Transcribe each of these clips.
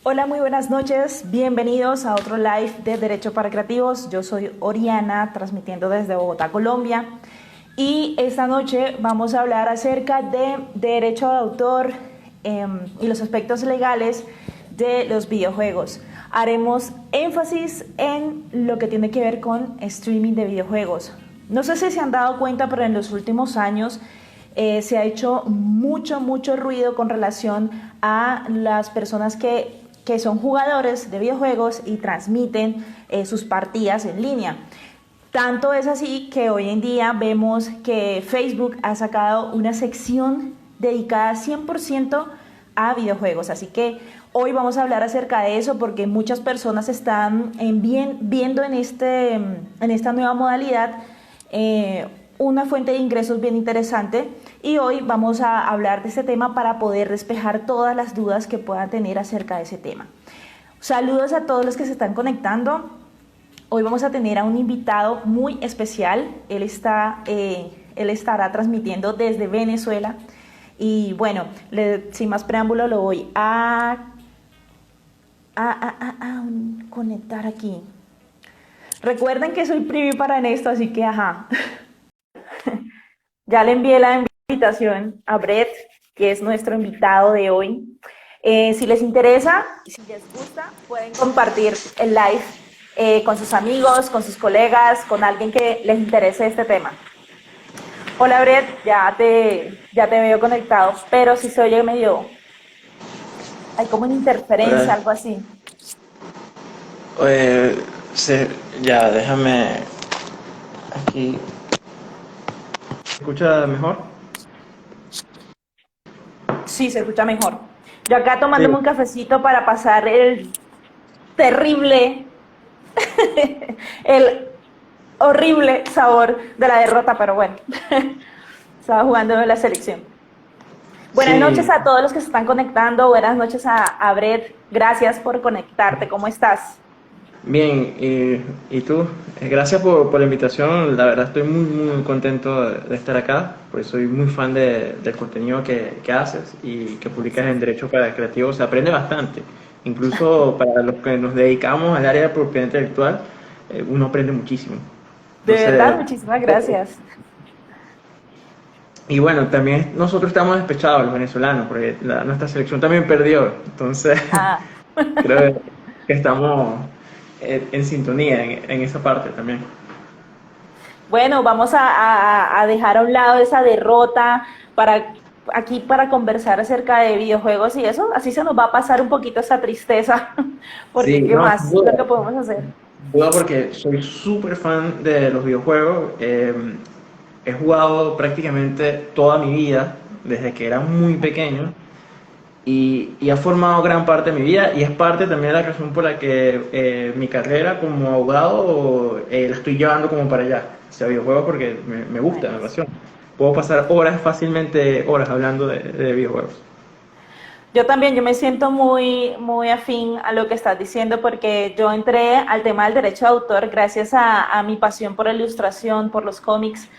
Hola, muy buenas noches. Bienvenidos a otro live de Derecho para Creativos. Yo soy Oriana, transmitiendo desde Bogotá, Colombia. Y esta noche vamos a hablar acerca de derecho de autor y los aspectos legales de los videojuegos. Haremos énfasis en lo que tiene que ver con streaming de videojuegos. No sé si se han dado cuenta, pero en los últimos años se ha hecho mucho ruido con relación a las personas que son jugadores de videojuegos y transmiten sus partidas en línea. Tanto es así que hoy en día vemos que Facebook ha sacado una sección dedicada 100% a videojuegos. Así que hoy vamos a hablar acerca de eso porque muchas personas están viendo en esta nueva modalidad una fuente de ingresos bien interesante, y hoy vamos a hablar de este tema para poder despejar todas las dudas que puedan tener acerca de ese tema. Saludos a todos los que se están conectando. Hoy vamos a tener a un invitado muy especial. Él estará transmitiendo desde Venezuela. Y bueno, sin más preámbulo, lo voy a conectar aquí. Recuerden que soy primípara en esto, así que ya le envié la invitación a Brett, que es nuestro invitado de hoy. Si les interesa, si les gusta, pueden compartir el live con sus amigos, con sus colegas, con alguien que les interese este tema. Hola Brett, ya te veo conectado, pero si se oye medio... Hay como una interferencia, algo así. Ya, déjame aquí. ¿Se escucha mejor? Sí, se escucha mejor. Yo acá tomándome Sí. un cafecito para pasar el terrible, el horrible sabor de la derrota, pero bueno, estaba jugando en la selección. Buenas noches Sí, a todos los que se están conectando, buenas noches a Brett, gracias por conectarte, ¿cómo estás? bien, ¿y tú? Gracias por la invitación, la verdad estoy muy contento de estar acá, pues soy muy fan del contenido que haces y que publicas en Derecho para Creativos, se aprende bastante, incluso para los que nos dedicamos al área de propiedad intelectual, uno aprende muchísimo. De Entonces, verdad, muchísimas gracias. y bueno, también nosotros estamos despechados, los venezolanos, porque nuestra selección también perdió, entonces Ah. creo que estamos en sintonía en esa parte también. Bueno, vamos a dejar a un lado esa derrota para conversar acerca de videojuegos y eso, así se nos va a pasar un poquito esa tristeza, porque Sí, ¿qué no, sin más? duda, Lo que podemos hacer. sin duda porque soy súper fan de los videojuegos. He jugado prácticamente toda mi vida, desde que era muy pequeño, y ha formado gran parte de mi vida y es parte también de la razón por la que mi carrera como abogado la estoy llevando como para allá, hacia videojuegos, porque me gusta, me apasiona. Puedo pasar horas, fácilmente horas hablando de videojuegos. Yo también, yo me siento muy afín a lo que estás diciendo porque yo entré al tema del derecho de autor gracias a mi pasión por la ilustración, por los cómics,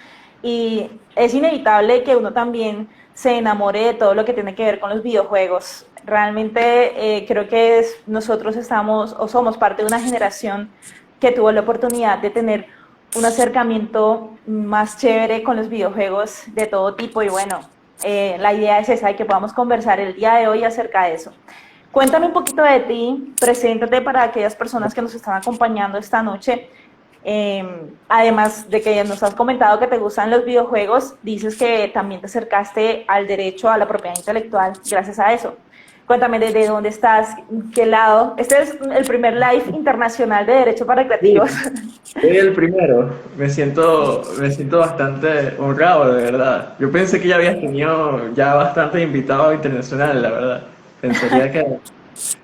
y es inevitable que uno también se enamore de todo lo que tiene que ver con los videojuegos. Realmente creo que nosotros estamos o somos parte de una generación que tuvo la oportunidad de tener un acercamiento más chévere con los videojuegos de todo tipo, y bueno, la idea es esa, y que podamos conversar el día de hoy acerca de eso. Cuéntame un poquito de ti, preséntate para aquellas personas que nos están acompañando esta noche. Además de que nos has comentado que te gustan los videojuegos, dices que también te acercaste al derecho a la propiedad intelectual gracias a eso. Cuéntame desde dónde estás, qué lado. Este es el primer live internacional de derecho para Sí, creativos. soy el primero. Me siento bastante honrado, de verdad. Yo pensé que ya habías tenido ya bastantes invitados internacionales, la verdad. Pensaría que...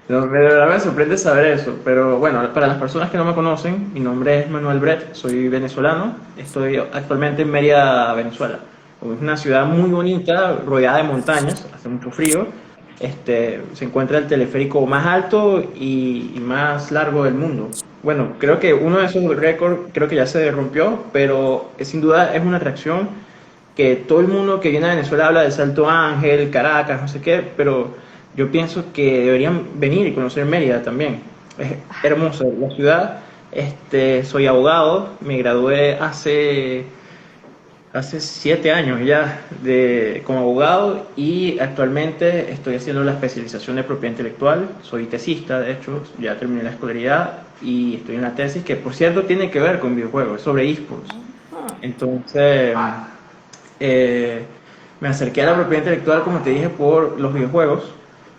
No, de verdad me sorprende saber eso. Pero bueno, para las personas que no me conocen, mi nombre es Manuel Brett, soy venezolano. Estoy actualmente en Mérida, Venezuela. Es una ciudad muy bonita, rodeada de montañas, hace mucho frío. Se encuentra el teleférico más alto y más largo del mundo. Bueno, creo que uno de esos récords creo que ya se rompió, pero sin duda es una atracción que todo el mundo que viene a Venezuela habla del Salto Ángel, Caracas, no sé qué, pero yo pienso que deberían venir y conocer Mérida también. Es hermosa la ciudad. Soy abogado, me gradué hace 7 años ya como abogado y actualmente estoy haciendo la especialización de propiedad intelectual. Soy tesista, de hecho, ya terminé la escolaridad y estoy en la tesis que, por cierto, tiene que ver con videojuegos, es sobre esports. Entonces, eh, me acerqué a la propiedad intelectual, como te dije, por los videojuegos.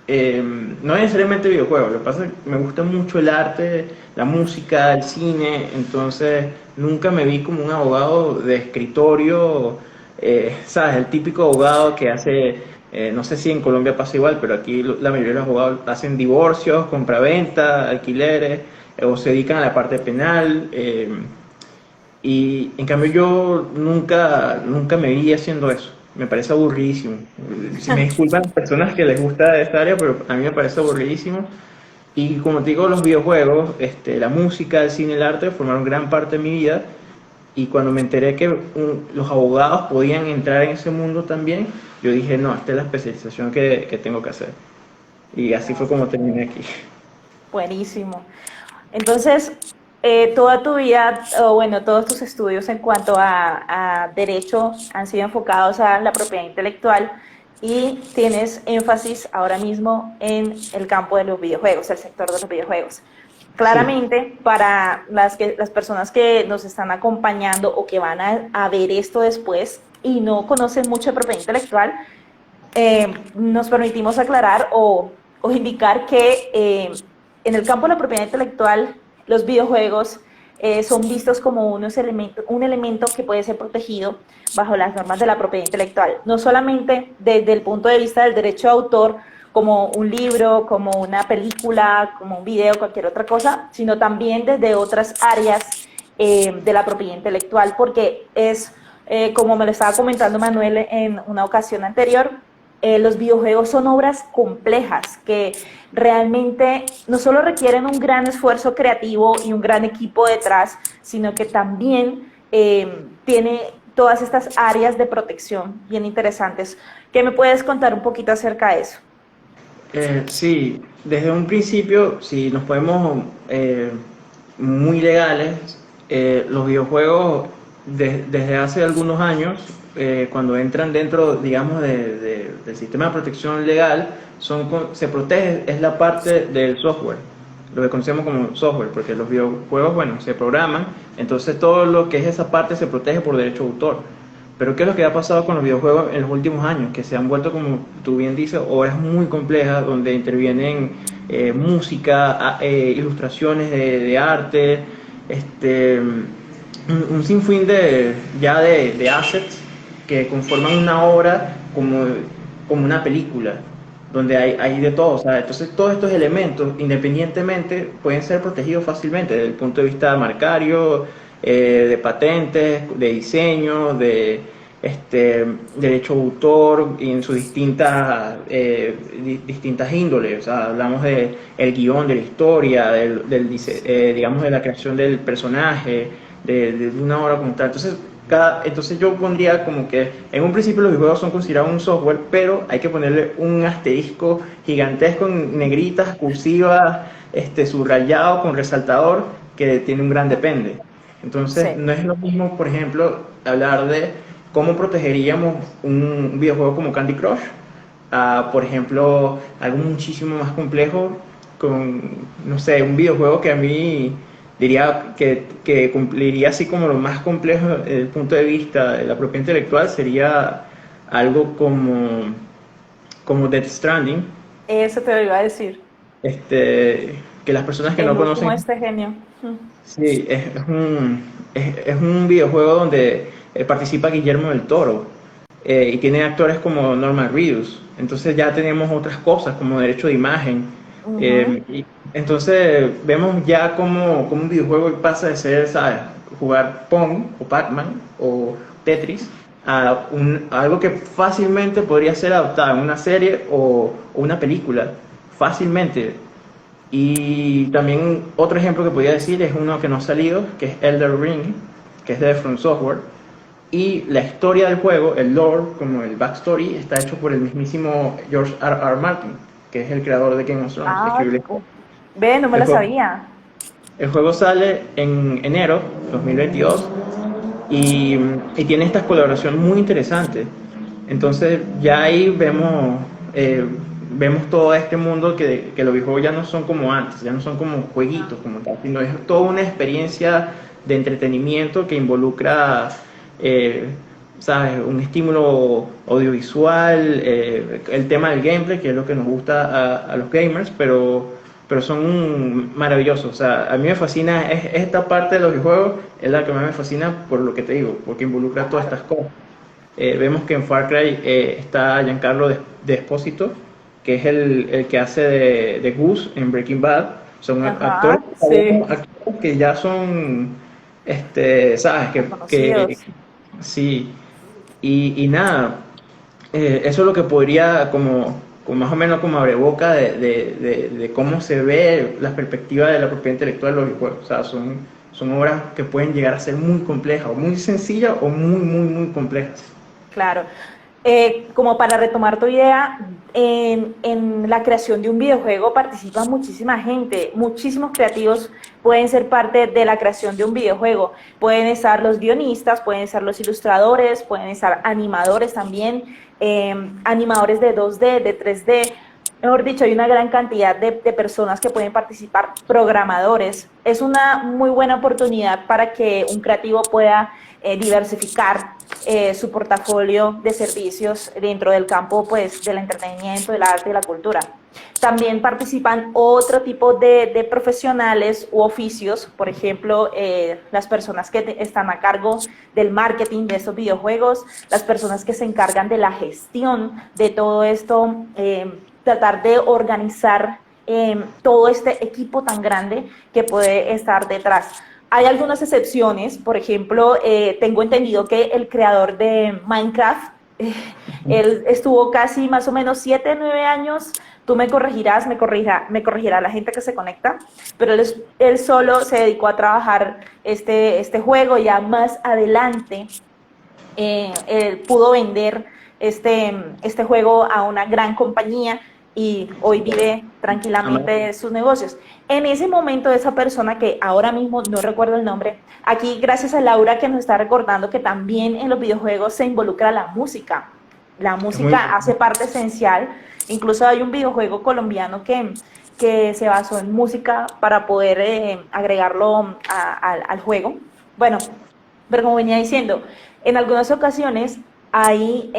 No necesariamente videojuegos, lo que pasa es que me gusta mucho el arte, la música, el cine, entonces nunca me vi como un abogado de escritorio, ¿sabes? El típico abogado que hace, no sé si en Colombia pasa igual, pero aquí la mayoría de los abogados hacen divorcios, compraventa, alquileres, o se dedican a la parte penal. Y en cambio yo nunca me vi haciendo eso. Me parece aburridísimo. Si me disculpan las personas que les gusta esta área, pero a mí me parece aburridísimo. Y como te digo, los videojuegos, la música, el cine, el arte formaron gran parte de mi vida. Y cuando me enteré que los abogados podían entrar en ese mundo también, yo dije, no, esta es la especialización que tengo que hacer. Y así fue como terminé aquí. Buenísimo. Entonces, toda tu vida, o bueno, todos tus estudios en cuanto a derecho han sido enfocados a la propiedad intelectual y tienes énfasis ahora mismo en el campo de los videojuegos, el sector de los videojuegos. Sí. Claramente, para las personas que nos están acompañando o que van a ver esto después y no conocen mucho de propiedad intelectual, nos permitimos aclarar o indicar que en el campo de la propiedad intelectual, los videojuegos son vistos como un elemento que puede ser protegido bajo las normas de la propiedad intelectual, no solamente desde el punto de vista del derecho de autor, como un libro, como una película, como un video, cualquier otra cosa, sino también desde otras áreas de la propiedad intelectual, porque es, como me lo estaba comentando Manuel en una ocasión anterior, los videojuegos son obras complejas que realmente no solo requieren un gran esfuerzo creativo y un gran equipo detrás, sino que también tiene todas estas áreas de protección bien interesantes. ¿Qué me puedes contar un poquito acerca de eso? Sí, desde un principio, si nos podemos muy legales, los videojuegos desde hace algunos años, cuando entran dentro, digamos, del sistema de protección legal, se protege, es la parte del software, lo que conocemos como software, porque los videojuegos, bueno, se programan, entonces todo lo que es esa parte se protege por derecho de autor. Pero ¿qué es lo que ha pasado con los videojuegos en los últimos años? Que se han vuelto, como tú bien dices, obras muy complejas donde intervienen música, ilustraciones de arte, un sinfín de assets que conforman una obra como una película, donde hay de todo. O sea, entonces todos estos elementos, independientemente, pueden ser protegidos fácilmente desde el punto de vista marcario, de patentes, de diseño, de derecho de autor y en sus distintas índoles. O sea, hablamos de el guión, de la historia, digamos, de la creación del personaje, de una obra como tal. Entonces yo pondría como que en un principio los videojuegos son considerados un software, pero hay que ponerle un asterisco gigantesco en negritas, cursivas, subrayado con resaltador, que tiene un gran depende. Entonces, Sí. no es lo mismo, por ejemplo, hablar de cómo protegeríamos un videojuego como Candy Crush a, por ejemplo, algo muchísimo más complejo con, no sé, un videojuego que a mí diría que cumpliría así como lo más complejo desde el punto de vista de la propiedad intelectual sería algo como Death Stranding, Eso te lo iba a decir. que las personas que El no último conocen. este genio. Sí, es un videojuego donde participa Guillermo del Toro y tiene actores como Norman Reedus. Entonces ya tenemos otras cosas como derecho de imagen. Ujú. Y entonces vemos ya como un videojuego pasa de ser, ¿sabes? Jugar Pong o Pac-Man o Tetris a algo que fácilmente podría ser adaptado en una serie o una película. Fácilmente. Y también otro ejemplo que podría decir es uno que no ha salido, que es Elder Ring, que es de From Software. Y la historia del juego, el lore, como el backstory, está hecho por el mismísimo George R. R. Martin, que es el creador de Game of Thrones. Ah, Escribió ve, no me el la juego. sabía. El juego sale en enero 2022 y, y tiene esta colaboración muy interesante. Entonces ya ahí vemos todo este mundo que los videojuegos ya no son como antes, ya no son como jueguitos como tal, sino es toda una experiencia de entretenimiento que involucra, eh, ¿sabes? Un estímulo audiovisual, el tema del gameplay, que es lo que nos gusta a los gamers, pero son maravillosos. O sea, a mí me fascina, esta parte de los videojuegos es la que más me fascina por lo que te digo, porque involucra todas estas cosas. Vemos que en Far Cry está Giancarlo Despósito, que es el que hace de Gus en Breaking Bad. Son actores, Ajá, sí, actores que ya son, ¿sabes? Que reconocidos. sí, y nada, eso es lo que podría, como más o menos como abre boca de cómo se ve la perspectiva de la propiedad intelectual de los videojuegos. O sea, son obras que pueden llegar a ser muy complejas, o muy sencillas, o muy, muy, muy complejas. Claro. Como para retomar tu idea, en la creación de un videojuego participa muchísima gente, muchísimos creativos pueden ser parte de la creación de un videojuego. Pueden estar los guionistas, pueden estar los ilustradores, pueden estar animadores también, animadores de 2D, de 3D. Mejor dicho, hay una gran cantidad de personas que pueden participar, programadores. Es una muy buena oportunidad para que un creativo pueda diversificar su portafolio de servicios dentro del campo pues, del entretenimiento, del arte y la cultura. También participan otro tipo de profesionales u oficios, por ejemplo, las personas que están a cargo del marketing de estos videojuegos, las personas que se encargan de la gestión de todo esto, tratar de organizar todo este equipo tan grande que puede estar detrás. Hay algunas excepciones, por ejemplo, tengo entendido que el creador de Minecraft, él estuvo casi más o menos 7, 9 años, tú me corregirás, me corregirá la gente que se conecta, pero él solo se dedicó a trabajar este juego. Ya más adelante él pudo vender este juego a una gran compañía y hoy vive tranquilamente de sus negocios. En ese momento, esa persona que ahora mismo no recuerdo el nombre, aquí gracias a Laura que nos está recordando que también en los videojuegos se involucra la música. La Es muy, música hace parte esencial. Incluso hay un videojuego colombiano que se basó en música para poder agregarlo al juego. Bueno, pero como venía diciendo, en algunas ocasiones hay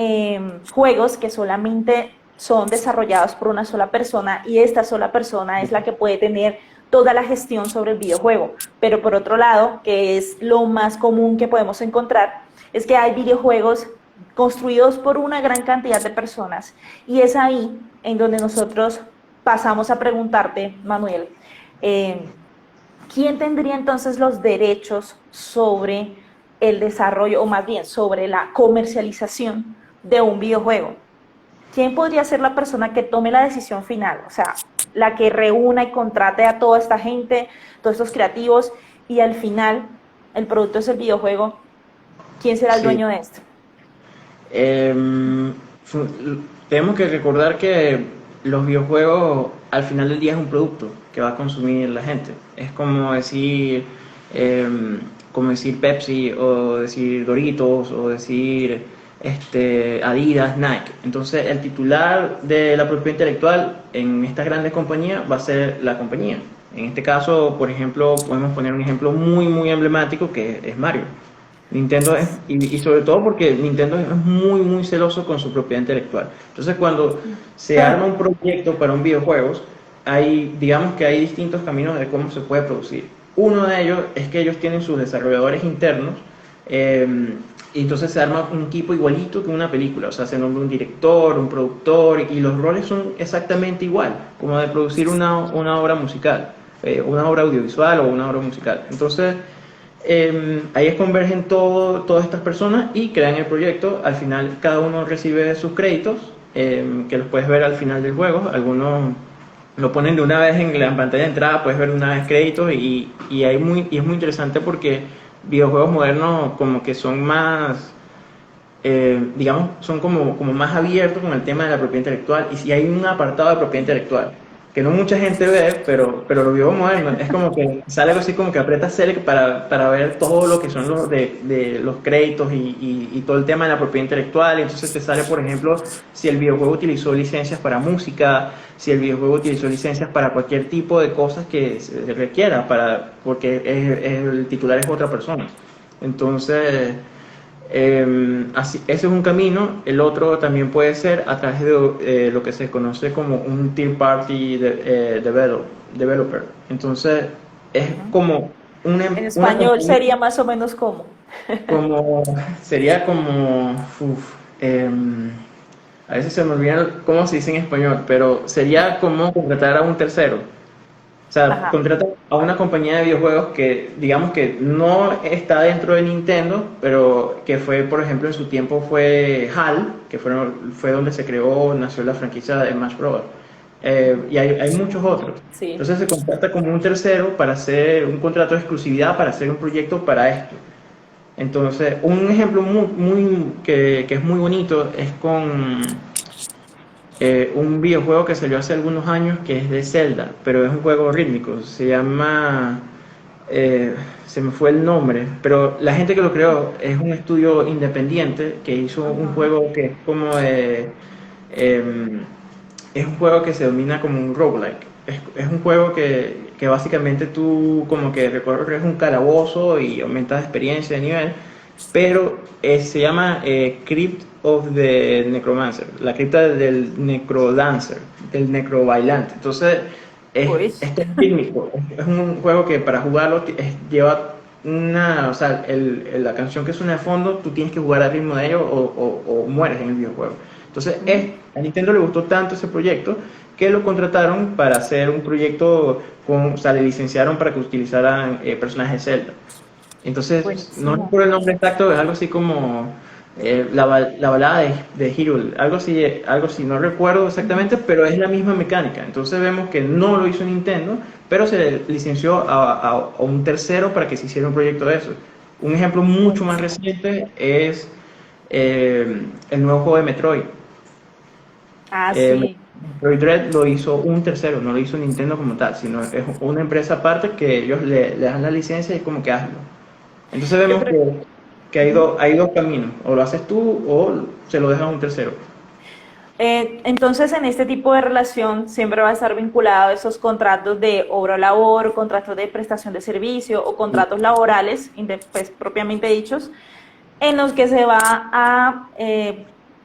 juegos que solamente son desarrollados por una sola persona y esta sola persona es la que puede tener toda la gestión sobre el videojuego. Pero por otro lado, que es lo más común que podemos encontrar, es que hay videojuegos construidos por una gran cantidad de personas y es ahí en donde nosotros pasamos a preguntarte, Manuel, ¿quién tendría entonces los derechos sobre el desarrollo o más bien sobre la comercialización de un videojuego? ¿Quién podría ser la persona que tome la decisión final? O sea, la que reúna y contrate a toda esta gente, todos estos creativos, y al final el producto es el videojuego. ¿Quién será el sí. dueño de esto? Fu- Tenemos que recordar que los videojuegos al final del día es un producto que va a consumir la gente. Es como decir Pepsi o decir Doritos o decir Adidas, Nike. Entonces el titular de la propiedad intelectual en estas grandes compañías va a ser la compañía. En este caso, por ejemplo, podemos poner un ejemplo muy muy emblemático que es Mario. Nintendo es, y sobre todo porque Nintendo es muy muy celoso con su propiedad intelectual. Entonces cuando se arma un proyecto para un videojuego, digamos que hay distintos caminos de cómo se puede producir. Uno de ellos es que ellos tienen sus desarrolladores internos, y entonces se arma un equipo igualito que una película, o sea, se nombra un director, un productor, y los roles son exactamente igual, como de producir una obra musical, una obra audiovisual o una obra musical. Entonces, ahí es convergen todas estas personas y crean el proyecto. Al final cada uno recibe sus créditos, que los puedes ver al final del juego. Algunos lo ponen de una vez en la pantalla de entrada, puedes ver de una vez créditos y es muy interesante porque videojuegos modernos como que son más digamos, son como más abiertos con el tema de la propiedad intelectual y si hay un apartado de propiedad intelectual que no mucha gente ve, pero lo vio moderno, es como que sale algo así como que aprieta select para ver todo lo que son los de los créditos y todo el tema de la propiedad intelectual, y entonces te sale, por ejemplo, si el videojuego utilizó licencias para música, si el videojuego utilizó licencias para cualquier tipo de cosas que se requiera, porque el titular es otra persona. Entonces, así, ese es un camino. El otro también puede ser a través de lo que se conoce como un third party developer. Entonces, es Ujú. como En una español compañía, sería más o menos como. como, sería como, a veces se me olvida cómo se dice en español, pero sería como contratar a un tercero. O sea, Ajá. contrata a una compañía de videojuegos que, digamos que no está dentro de Nintendo, pero que fue, por ejemplo, en su tiempo fue HAL, que fue donde se creó, nació la franquicia de Smash Bros. Y hay muchos otros. Sí. Entonces se contrata como un tercero para hacer un contrato de exclusividad, para hacer un proyecto para esto. Entonces, un ejemplo que es muy bonito es con un videojuego que salió hace algunos años que es de Zelda, pero es un juego rítmico, se llama, eh, se me fue el nombre, pero la gente que lo creó es un estudio independiente que hizo un Ajá. juego que es como em, es un juego que se domina como un roguelike. Es un juego que básicamente tú como que recorres un calabozo y aumentas experiencia de nivel, pero se llama Crypt of the Necromancer, la cripta del Necrodancer, del Necrobailante. Entonces, Uy. esto es rítmico, es un juego que para jugarlo lleva o sea, la canción que suena de fondo, tú tienes que jugar al ritmo de ello o mueres en el videojuego. Entonces, Mm. a Nintendo le gustó tanto ese proyecto que lo contrataron para hacer un proyecto, o sea, le licenciaron para que utilizaran personajes de Zelda. Entonces, no Buenísimo. recuerdo el nombre exacto, es algo así como la balada de Hyrule, algo así, no recuerdo Ujú. exactamente, pero es la misma mecánica. Entonces vemos que no lo hizo Nintendo, pero se le licenció a un tercero para que se hiciera un proyecto de eso. Un ejemplo mucho más Buenísimo. reciente es el nuevo juego de Metroid. Ah, Eh, sí. Metroid Dread lo hizo un tercero, no lo hizo Nintendo como tal, sino es una empresa aparte que ellos le dan la licencia y como que hazlo. Entonces Yo vemos creo. que Ujú. hay dos caminos, o lo haces tú o se lo dejas a un tercero. Entonces, en este tipo de relación siempre va a estar vinculado a esos contratos de obra o labor, contratos de prestación de servicio o contratos laborales, pues, propiamente dichos, en los que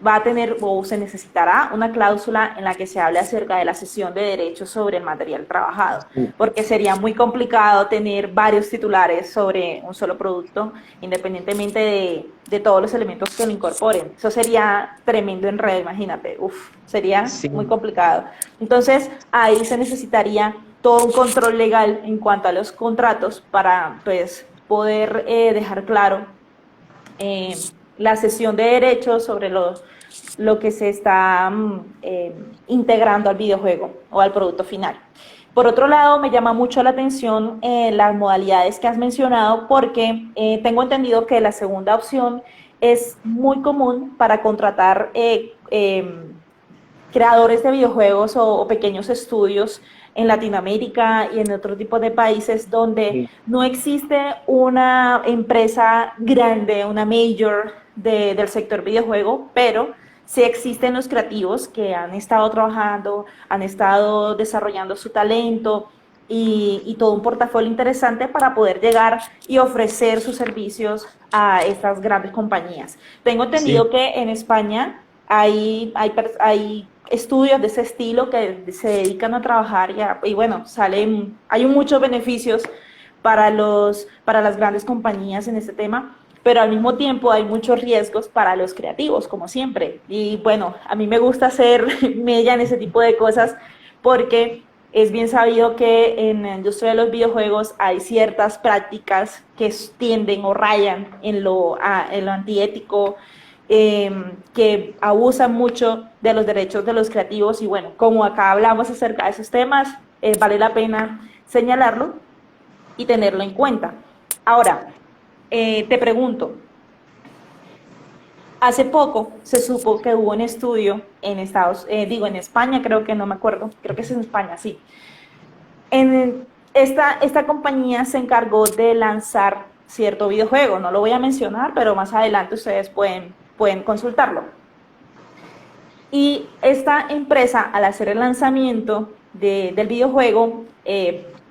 va a tener o se necesitará una cláusula en la que se hable acerca de la cesión de derechos sobre el material trabajado, Sí, porque sería muy complicado tener varios titulares sobre un solo producto, independientemente de todos los elementos que lo incorporen. Eso sería tremendo enredo, imagínate, uf, sería sí, muy complicado. Entonces, ahí se necesitaría todo un control legal en cuanto a los contratos para, pues, poder dejar claro la cesión de derechos sobre lo que se está integrando al videojuego o al producto final. Por otro lado, me llama mucho la atención las modalidades que has mencionado porque tengo entendido que la segunda opción es muy común para contratar creadores de videojuegos o pequeños estudios en Latinoamérica y en otro tipo de países donde sí, no existe una empresa grande, una major del sector videojuego, pero sí existen los creativos que han estado trabajando, han estado desarrollando su talento y todo un portafolio interesante para poder llegar y ofrecer sus servicios a estas grandes compañías. Tengo sí, entendido que en España hay estudios de ese estilo que se dedican a trabajar y bueno, hay muchos beneficios para las grandes compañías en este tema, pero al mismo tiempo hay muchos riesgos para los creativos, como siempre. Y bueno, a mí me gusta hacer mella en ese tipo de cosas porque es bien sabido que en la industria de los videojuegos hay ciertas prácticas que tienden o rayan en lo antiético, que abusan mucho de los derechos de los creativos y bueno, como acá hablamos acerca de esos temas, vale la pena señalarlo y tenerlo en cuenta. Ahora, te pregunto, Hace poco se supo que hubo un estudio en en España, creo que no me acuerdo, creo que es en España, sí. Esta compañía se encargó de lanzar cierto videojuego, no lo voy a mencionar, pero más adelante ustedes pueden consultarlo. Y esta empresa, al hacer el lanzamiento del videojuego,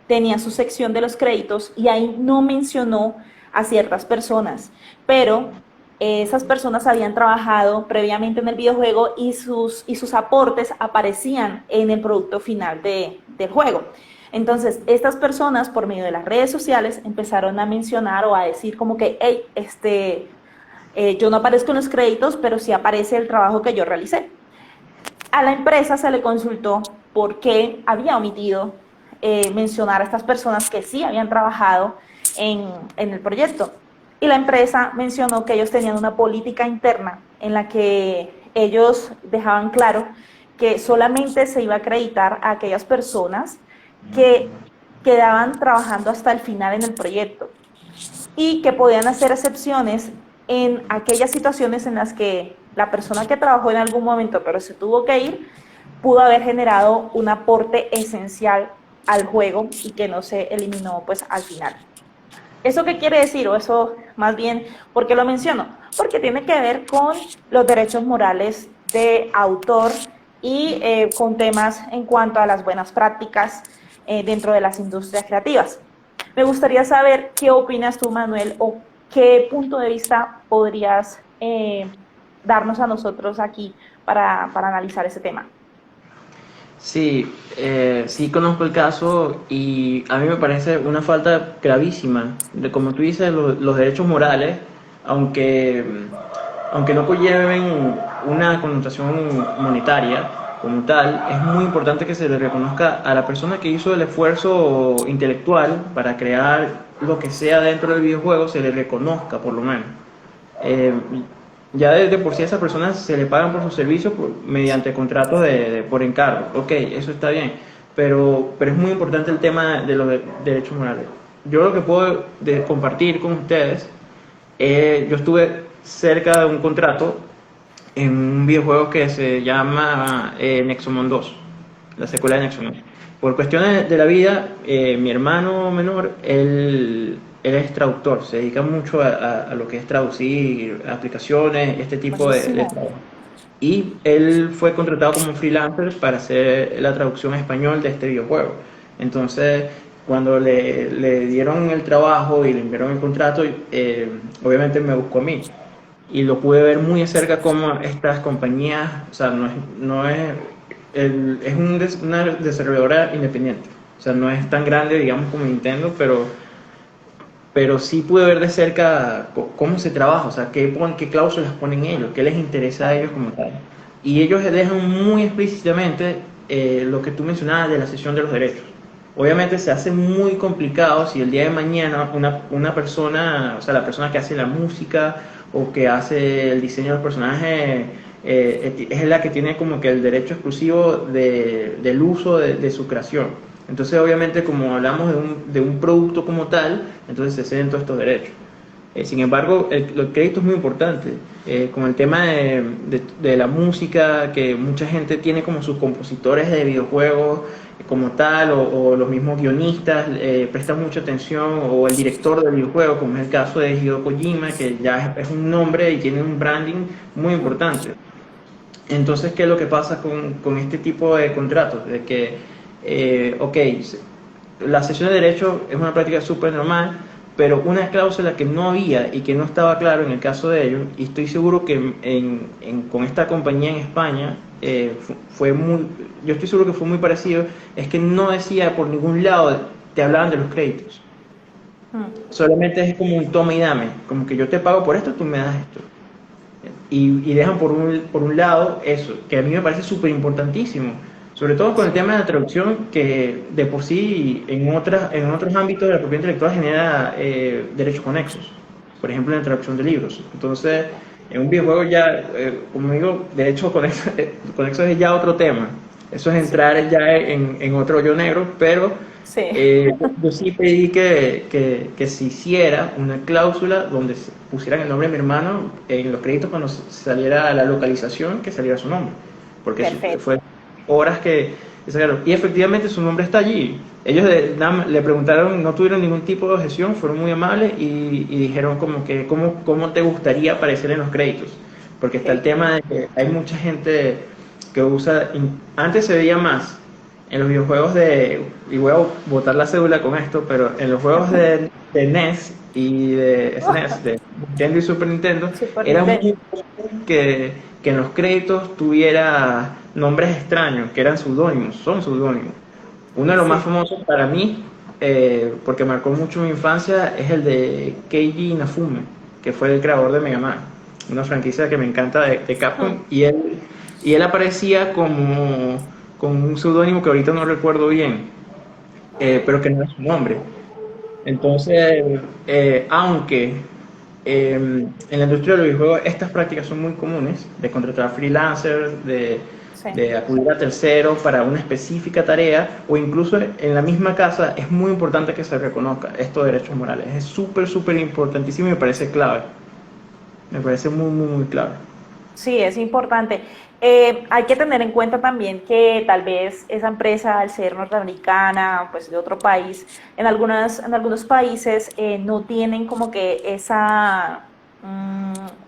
tenía su sección de los créditos y ahí no mencionó a ciertas personas, pero esas personas habían trabajado previamente en el videojuego y sus aportes aparecían en el producto final del juego. Entonces, estas personas, por medio de las redes sociales, empezaron a mencionar o a decir como que, hey, yo no aparezco en los créditos, pero sí aparece el trabajo que yo realicé. A la empresa se le consultó por qué había omitido mencionar a estas personas que sí habían trabajado en el proyecto. Y la empresa mencionó que ellos tenían una política interna en la que ellos dejaban claro que solamente se iba a acreditar a aquellas personas que quedaban trabajando hasta el final en el proyecto y que podían hacer excepciones en aquellas situaciones en las que la persona que trabajó en algún momento pero se tuvo que ir, pudo haber generado un aporte esencial al juego y que no se eliminó pues al final. ¿Eso qué quiere decir? O eso más bien, ¿por qué lo menciono? Porque tiene que ver con los derechos morales de autor y con temas en cuanto a las buenas prácticas dentro de las industrias creativas. Me gustaría saber qué opinas tú, Manuel, o qué punto de vista podrías darnos a nosotros aquí para analizar ese tema. Sí, sí conozco el caso y a mí me parece una falta gravísima de, como tú dices, los derechos morales, aunque, aunque no conlleven una connotación monetaria como tal, es muy importante que se le reconozca a la persona que hizo el esfuerzo intelectual para crear lo que sea dentro del videojuego, se le reconozca por lo menos. Eh, ya de por sí a esas personas se le pagan por sus servicios mediante contratos por encargo. Ok, eso está bien, pero es muy importante el tema de los derechos morales. Yo lo que puedo compartir con ustedes, yo estuve cerca de un contrato en un videojuego que se llama Nexomon 2, la secuela de Nexomon. Por cuestiones de la vida, mi hermano menor, él es traductor, se dedica mucho a lo que es traducir aplicaciones, este tipo de Buenísimo. trabajo. Y él fue contratado como freelancer para hacer la traducción a español de este videojuego. Entonces, cuando le dieron el trabajo y le enviaron el contrato, obviamente me buscó a mí y lo pude ver muy de cerca como estas compañías, o sea, no es, es una desarrolladora independiente, o sea, no es tan grande, digamos, como Nintendo, pero sí pude ver de cerca cómo se trabaja, o sea, qué cláusulas ponen ellos, qué les interesa a ellos como tal. Y ellos dejan muy explícitamente lo que tú mencionabas de la cesión de los derechos. Obviamente se hace muy complicado si el día de mañana una persona, o sea, la persona que hace la música o que hace el diseño de los personajes es la que tiene como que el derecho exclusivo del uso de su creación. Entonces, obviamente, como hablamos de un producto como tal, entonces se ceden todos estos derechos. Sin embargo, el crédito es muy importante, con el tema de la música, que mucha gente tiene como sus compositores de videojuegos como tal, o los mismos guionistas prestan mucha atención, o el director del videojuego, como es el caso de Hideo Kojima, que ya es un nombre y tiene un branding muy importante. Entonces, ¿qué es lo que pasa con este tipo de contratos? De que, ok, la cesión de derechos es una práctica súper normal, pero una cláusula que no había y que no estaba claro en el caso de ellos, y estoy seguro que con esta compañía en España fue muy, yo estoy seguro que fue muy parecido, es que no decía por ningún lado, te hablaban de los créditos. Solamente es como un toma y dame, como que yo te pago por esto, tú me das esto. Y dejan por un lado eso, que a mí me parece súper importantísimo, sobre todo con el tema de la traducción, que de por sí en otros ámbitos de la propiedad intelectual genera derechos conexos, por ejemplo en la traducción de libros. Entonces, en un videojuego ya, como digo, derechos conexos es ya otro tema, eso es Sí. entrar ya en otro hoyo negro, pero Sí. yo sí pedí que se hiciera una cláusula donde se pusieran el nombre de mi hermano en los créditos cuando saliera la localización, que saliera su nombre. Porque Perfecto. fue horas que sacaron. Y efectivamente su nombre está allí. Ellos le preguntaron, no tuvieron ningún tipo de objeción, fueron muy amables y dijeron como que cómo te gustaría aparecer en los créditos. Porque está el Ok. tema de que hay mucha gente que usa, antes se veía más en los videojuegos y voy a botar la cédula con esto, pero en los juegos de NES y de SNES, de Nintendo y Super Nintendo, Super era Nintendo. muy común que en los créditos tuviera nombres extraños, que eran seudónimos, son seudónimos. Uno de los más Sí. famosos para mí, porque marcó mucho mi infancia, es el de Keiji Inafune, que fue el creador de Mega Man, una franquicia que me encanta de Capcom, Hmm. y él aparecía como con un seudónimo que ahorita no recuerdo bien, pero que no es su nombre. Entonces, aunque en la industria de los videojuegos estas prácticas son muy comunes, de contratar freelancers, Sí. de acudir a terceros para una específica tarea, o incluso en la misma casa, es muy importante que se reconozca estos derechos morales. Es súper, súper importantísimo y me parece clave. Me parece muy, muy, muy clave. Sí, es importante. Hay que tener en cuenta también que tal vez esa empresa, al ser norteamericana, pues de otro país, en algunos países no tienen como que esa,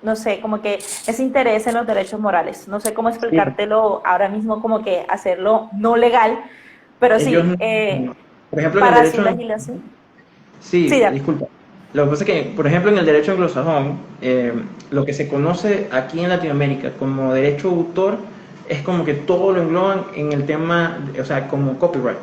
no sé, como que ese interés en los derechos morales. No sé cómo Sí, explicártelo ahora mismo, como que hacerlo no legal, pero ellos, sí, por ejemplo, en el para su derecho. legislación. Sí, Sí, disculpa. Lo que pasa es que, por ejemplo, en el derecho anglosajón, lo que se conoce aquí en Latinoamérica como derecho de autor es como que todo lo engloban en el tema, o sea, como copyright.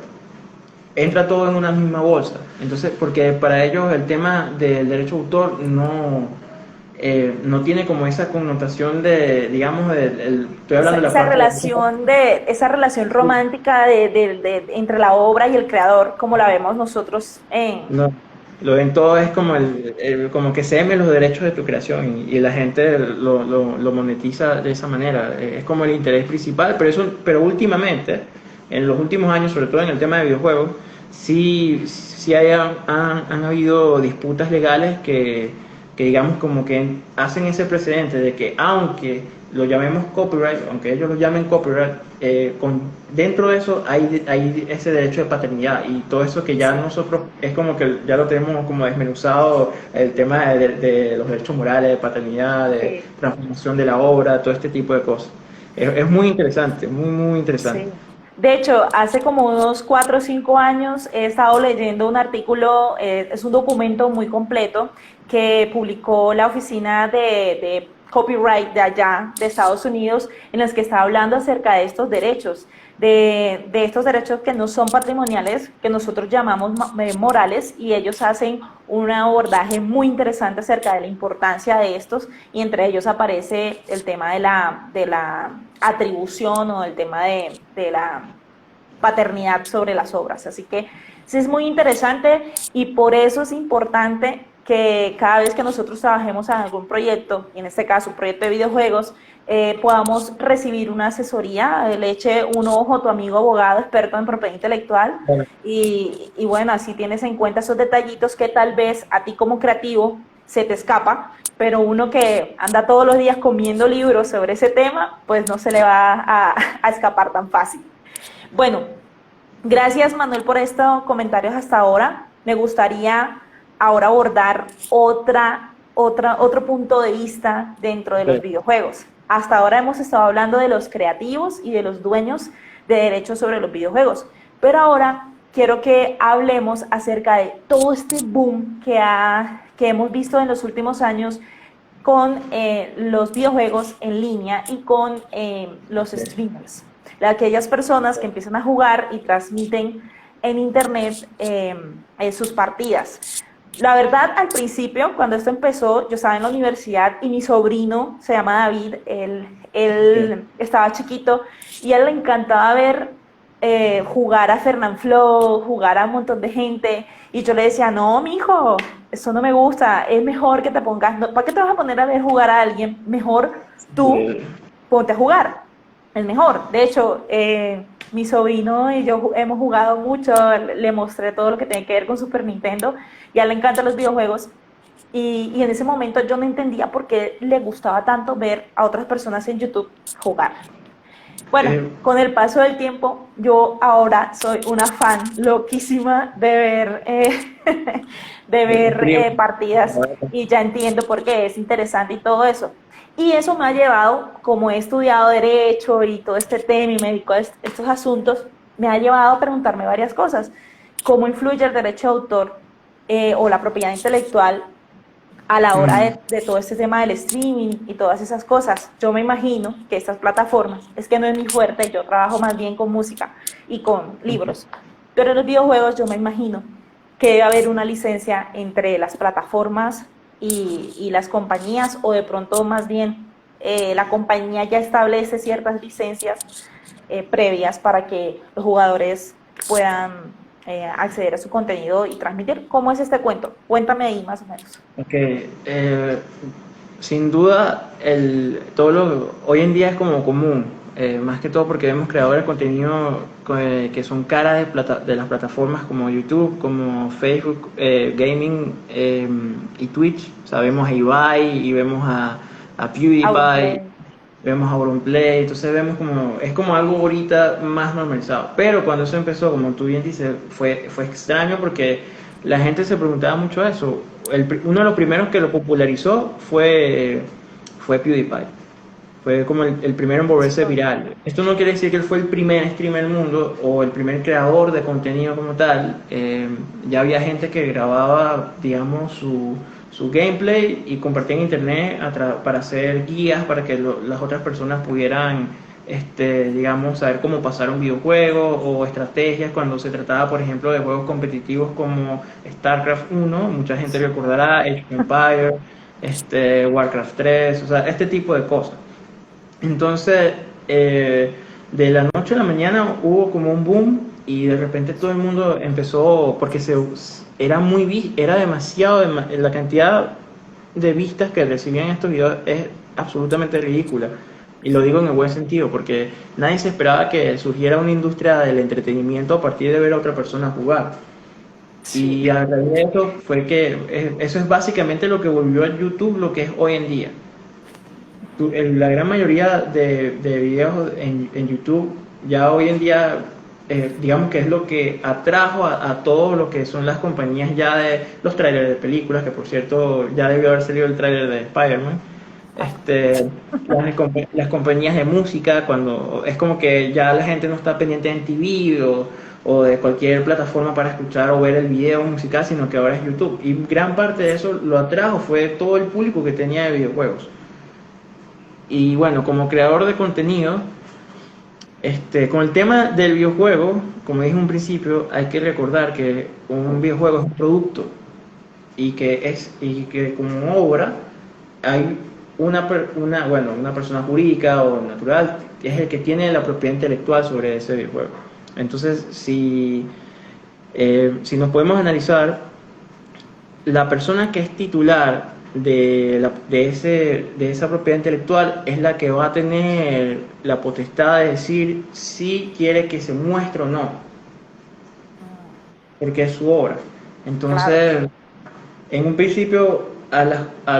Entra todo en una misma bolsa. Entonces, porque para ellos el tema del derecho de autor no tiene como esa connotación de, digamos, estoy hablando de la parte de... esa relación romántica entre la obra y el creador, como la vemos nosotros en... No, lo ven todo es como como que se los derechos de tu creación y la gente lo monetiza de esa manera. Es como el interés principal, pero últimamente, en los últimos años, sobre todo en el tema de videojuegos, sí han habido disputas legales que digamos como que hacen ese precedente de que aunque lo llamemos copyright, aunque ellos lo llamen copyright, dentro de eso hay ese derecho de paternidad y todo eso que ya Sí, nosotros es como que ya lo tenemos como desmenuzado, el tema de los derechos morales, de paternidad, de sí, transformación de la obra, todo este tipo de cosas. Es muy interesante, muy, muy interesante. sí. De hecho, hace como unos 4 o 5 años he estado leyendo un artículo, es un documento muy completo que publicó la oficina de copyright de allá, de Estados Unidos, en las que está hablando acerca de estos derechos, de estos derechos que no son patrimoniales, que nosotros llamamos morales, y ellos hacen un abordaje muy interesante acerca de la importancia de estos, y entre ellos aparece el tema de la atribución o el tema de la paternidad sobre las obras. Así que sí es muy interesante y por eso es importante que cada vez que nosotros trabajemos en algún proyecto, y en este caso un proyecto de videojuegos, podamos recibir una asesoría, le eche un ojo a tu amigo abogado experto en propiedad intelectual Bueno, y bueno, así tienes en cuenta esos detallitos que tal vez a ti como creativo se te escapa, pero uno que anda todos los días comiendo libros sobre ese tema, pues no se le va a escapar tan fácil. Bueno, gracias Manuel por estos comentarios hasta ahora. Me gustaría ahora abordar otro punto de vista dentro de los ok. videojuegos. Hasta ahora hemos estado hablando de los creativos y de los dueños de derechos sobre los videojuegos, pero ahora quiero que hablemos acerca de todo este boom que hemos visto en los últimos años con los videojuegos en línea y con los streamers, aquellas personas que empiezan a jugar y transmiten en internet sus partidas. La verdad, al principio, cuando esto empezó, yo estaba en la universidad y mi sobrino, se llama David, Ok. él estaba chiquito y a él le encantaba ver jugar a Fernanfloo, jugar a un montón de gente, y yo le decía, no, mijo, eso no me gusta, es mejor que te pongas, no, ¿para qué te vas a poner a ver jugar a alguien? Mejor tú Eh, ponte a jugar, es mejor. De hecho, Mi sobrino y yo hemos jugado mucho, le mostré todo lo que tiene que ver con Super Nintendo y a él le encantan los videojuegos. Y en ese momento yo no entendía por qué le gustaba tanto ver a otras personas en YouTube jugar. Bueno, Eh, con el paso del tiempo, yo ahora soy una fan loquísima de ver, de ver stream. partidas y ya entiendo por qué es interesante y todo eso. Y eso me ha llevado, como he estudiado derecho y todo este tema y me dedico a estos asuntos, me ha llevado a preguntarme varias cosas. ¿Cómo influye el derecho de autor o la propiedad intelectual a la hora Mm, de todo este tema del streaming y todas esas cosas? Yo me imagino que estas plataformas, es que no es mi fuerte, yo trabajo más bien con música y con libros, pero en los videojuegos yo me imagino que debe haber una licencia entre las plataformas y las compañías, o de pronto más bien la compañía ya establece ciertas licencias previas para que los jugadores puedan acceder a su contenido y transmitir. ¿Cómo es este cuento? Cuéntame ahí más o menos. ok, sin duda, hoy en día es como común, más que todo porque vemos creadores de contenido que son caras de las plataformas como YouTube, como Facebook, Gaming y Twitch. O sea, vemos a Ibai y vemos a PewDiePie, Auronplay. vemos a Auronplay, entonces vemos como, es como algo ahorita más normalizado. Pero cuando eso empezó, como tú bien dices, fue extraño porque la gente se preguntaba mucho eso. Uno de los primeros que lo popularizó fue PewDiePie. Fue como el primero en volverse viral. Esto no quiere decir que él fue el primer streamer del mundo o el primer creador de contenido como tal. Ya había gente que grababa, digamos, su gameplay y compartía en internet para hacer guías para que las otras personas pudieran, digamos, saber cómo pasar un videojuego o estrategias cuando se trataba, por ejemplo, de juegos competitivos como StarCraft 1, mucha gente recordará, Age of Empires, Warcraft 3, o sea, este tipo de cosas. Entonces, de la noche a la mañana hubo como un boom y de repente todo el mundo empezó, porque era demasiado, la cantidad de vistas que recibían estos videos es absolutamente ridícula. Y lo digo en el buen sentido, porque nadie se esperaba que surgiera una industria del entretenimiento a partir de ver a otra persona jugar. Sí, Y a raíz de eso fue que eso es básicamente lo que volvió a YouTube lo que es hoy en día. La gran mayoría de videos en YouTube ya hoy en día, digamos que es lo que atrajo a todo lo que son las compañías ya de los trailers de películas, que por cierto ya debió haber salido el trailer de Spider-Man. ah, Las compañías de música, cuando es como que ya la gente no está pendiente en TV o de cualquier plataforma para escuchar o ver el video musical, sino que ahora es YouTube. Y gran parte de eso lo atrajo fue todo el público que tenía de videojuegos. Y bueno, como creador de contenido, con el tema del videojuego, como dije en un principio, hay que recordar que un videojuego es un producto y que como obra hay una persona jurídica o natural que es el que tiene la propiedad intelectual sobre ese videojuego. Entonces, si nos podemos analizar, la persona que es titular de esa propiedad intelectual es la que va a tener la potestad de decir si quiere que se muestre o no, porque es su obra. claro. Entonces, en un principio a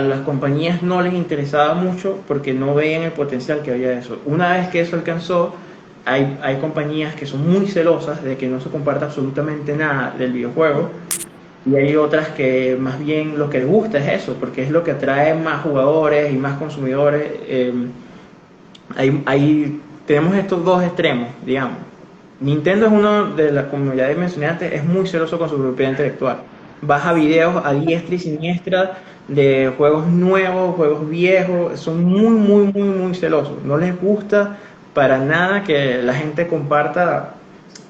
las compañías no les interesaba mucho porque no veían el potencial que había de eso. Una vez que eso alcanzó, hay compañías que son muy celosas de que no se comparta absolutamente nada del videojuego. Y hay otras que más bien lo que les gusta es eso, porque es lo que atrae más jugadores y más consumidores. Tenemos estos dos extremos, digamos. Nintendo es uno de las, como ya mencioné antes, es muy celoso con su propiedad intelectual. Baja videos a diestra y siniestra de juegos nuevos, juegos viejos, son muy celosos. No les gusta para nada que la gente comparta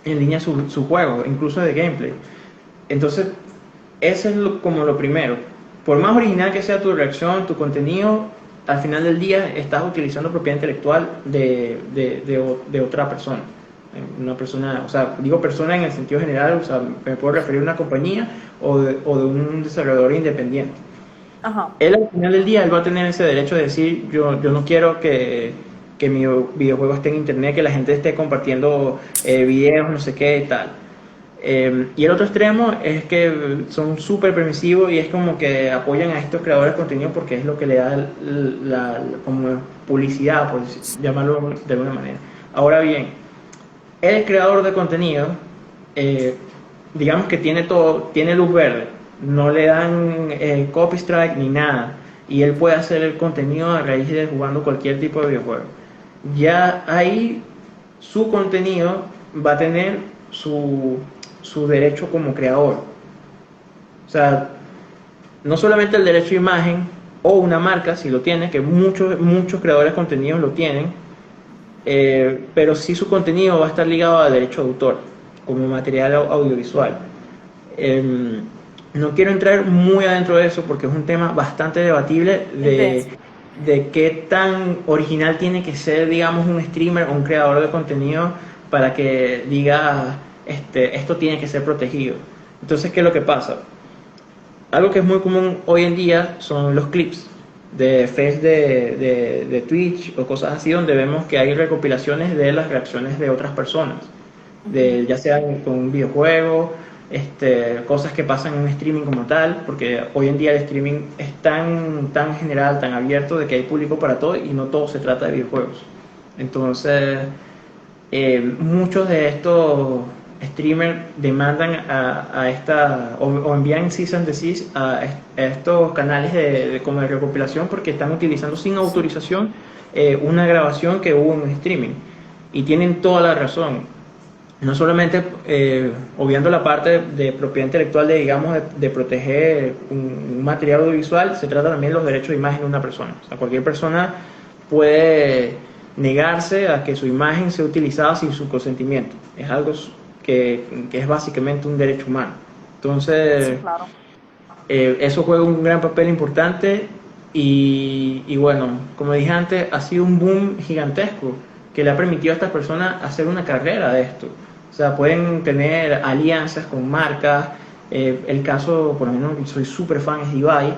en línea su juego, incluso de gameplay. Entonces, eso es como lo primero. Por más original que sea tu reacción, tu contenido, al final del día estás utilizando propiedad intelectual de otra persona. Una persona, o sea, digo persona en el sentido general, o sea, me puedo referir a una compañía o de un desarrollador independiente. Ajá. Él al final del día él va a tener ese derecho de decir, yo no quiero que que mi videojuego esté en internet, que la gente esté compartiendo videos, no sé qué, tal. Y el otro extremo es que son súper permisivos y es como que apoyan a estos creadores de contenido porque es lo que le da como publicidad, por llamarlo de alguna manera. Ahora bien, el creador de contenido, eh, digamos que tiene todo, tiene luz verde, no le dan copy strike ni nada, y él puede hacer el contenido a raíz de jugando cualquier tipo de videojuego. Ya ahí su contenido va a tener su derecho como creador. O sea, no solamente el derecho de imagen o una marca, si lo tiene, que muchos creadores de contenidos lo tienen, pero sí su contenido va a estar ligado al derecho de autor, como material audiovisual. No quiero entrar muy adentro de eso porque es un tema bastante debatible de qué tan original tiene que ser, digamos, un streamer o un creador de contenido para que diga, esto tiene que ser protegido. Entonces, ¿qué es lo que pasa? Algo que es muy común hoy en día son los clips de feeds de Twitch o cosas así donde vemos que hay recopilaciones de las reacciones de otras personas, ya sea con un videojuego, cosas que pasan en un streaming como tal, porque hoy en día el streaming es tan general, tan abierto, de que hay público para todo y no todo se trata de videojuegos. Entonces, muchos de estos streamers demandan o envían cease and desist a estos canales como de recopilación porque están utilizando sin autorización una grabación que hubo en un streaming, y tienen toda la razón. No solamente obviando la parte de propiedad intelectual de proteger un material audiovisual, se trata también de los derechos de imagen de una persona. O sea, cualquier persona puede negarse a que su imagen sea utilizada sin su consentimiento. Es algo que es básicamente un derecho humano. Entonces, sí, claro. Eso juega un gran papel importante y bueno, como dije antes, ha sido un boom gigantesco que le ha permitido a estas personas hacer una carrera de esto. O sea, pueden tener alianzas con marcas. El caso, por lo menos, soy súper fan, es de Ibai,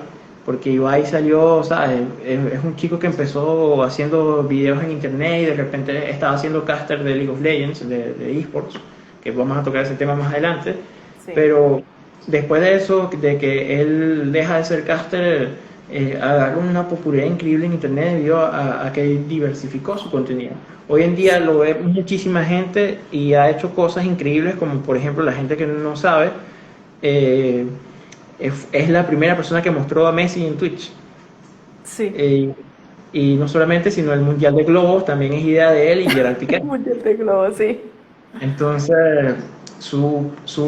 porque Ibai salió, ¿sabes? Es un chico que empezó haciendo videos en internet y de repente estaba haciendo caster de League of Legends, de esports, que vamos a tocar ese tema más adelante. Sí. Pero después de eso, de que él deja de ser caster, agarró una popularidad increíble en internet debido a que diversificó su contenido. Hoy en día lo ve muchísima gente y ha hecho cosas increíbles, como por ejemplo, la gente que no sabe, es la primera persona que mostró a Messi en Twitch. Sí. Y no solamente, sino el Mundial de Globos también es idea de él y Gerard Piqué. El Mundial de Globos, sí. Entonces,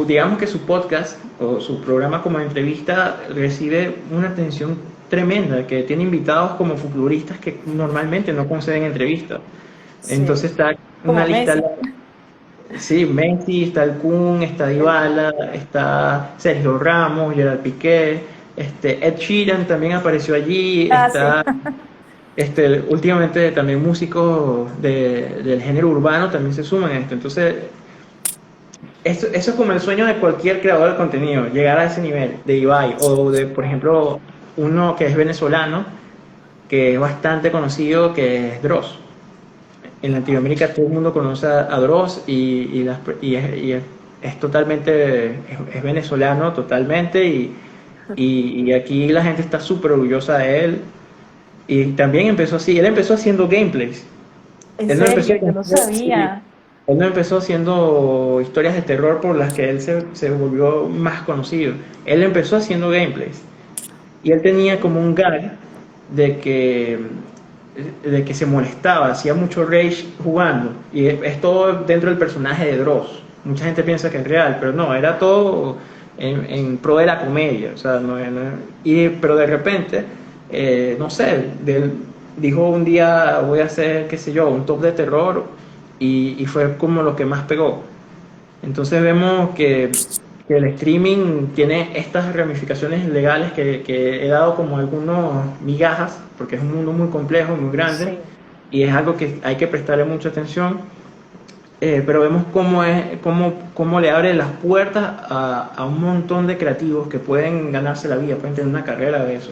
digamos que su podcast o su programa como entrevista recibe una atención tremenda, que tiene invitados como futbolistas que normalmente no conceden entrevistas. Sí. Entonces está una lista. Sí, Messi, está el Kun, está Dybala, está Sergio Ramos, Gerard Piqué, Ed Sheeran también apareció allí, últimamente también músicos del género urbano también se suman a esto. Entonces, eso es como el sueño de cualquier creador de contenido, llegar a ese nivel de Ibai, o de, por ejemplo, uno que es venezolano, que es bastante conocido, que es Dross. En Latinoamérica todo el mundo conoce a Dross y es totalmente, es venezolano totalmente, y aquí la gente está súper orgullosa de él. Y también empezó así, él empezó haciendo gameplays. ¿En serio? Yo no sabía. Él no empezó haciendo historias de terror por las que él se volvió más conocido. Él empezó haciendo gameplays. Y él tenía como un gag de que se molestaba, hacía mucho rage jugando. Y es todo dentro del personaje de Dross. Mucha gente piensa que es real, pero no, era todo en pro de la comedia. O sea, pero de repente, no sé, dijo un día voy a hacer, qué sé yo, un top de terror, y fue como lo que más pegó. Entonces vemos que el streaming tiene estas ramificaciones legales que he dado como algunos migajas, porque es un mundo muy complejo, muy grande, sí. Y es algo que hay que prestarle mucha atención, pero vemos cómo le abre las puertas a un montón de creativos que pueden ganarse la vida, pueden tener una carrera de eso.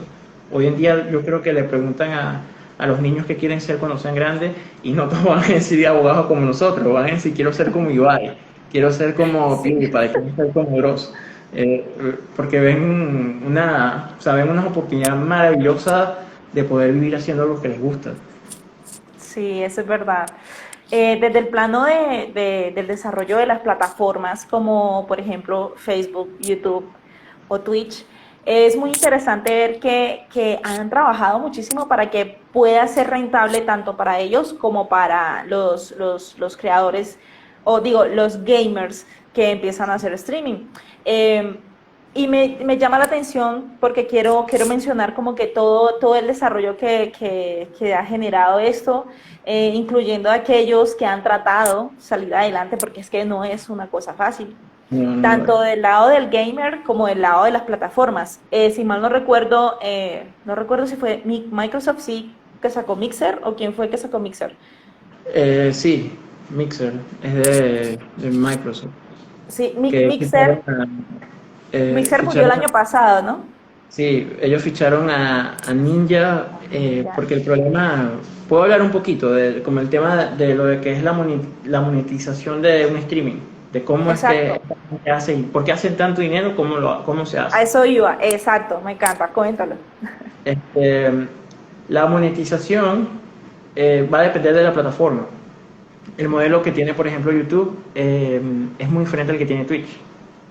Hoy en día yo creo que le preguntan a los niños que quieren ser cuando sean grandes, y no todos van a decir abogados como nosotros, van a decir quiero ser como Ibai, quiero ser como Sí. PewDiePie, quiero ser como Dross. Porque o sea, ven una oportunidad maravillosa de poder vivir haciendo lo que les gusta. Sí, eso es verdad. Desde el plano del desarrollo de las plataformas como por ejemplo Facebook, YouTube o Twitch, es muy interesante ver que han trabajado muchísimo para que pueda ser rentable tanto para ellos como para los creadores o digo, los gamers que empiezan a hacer streaming. Eh, y me llama la atención porque quiero mencionar como que todo el desarrollo que ha generado esto, incluyendo a aquellos que han tratado salir adelante, porque es que no es una cosa fácil, No, no, tanto del lado del gamer como del lado de las plataformas. Si mal no recuerdo, no recuerdo si fue Microsoft sí que sacó Mixer o quién fue que sacó Mixer. sí, Mixer, es de Microsoft, Sí, que Mixer, Mixer murió el ficharon, año pasado, ¿no? sí, ellos ficharon a Ninja, Ya. porque el problema, puedo hablar un poquito de como el tema de lo de que es la monetización de un streaming, de cómo es que Exacto. se hace y por qué hacen tanto dinero, cómo se A hace. eso iba, exacto, me encanta, coméntalo. Este, la monetización va a depender de la plataforma. El modelo que tiene, por ejemplo, YouTube es muy diferente al que tiene Twitch.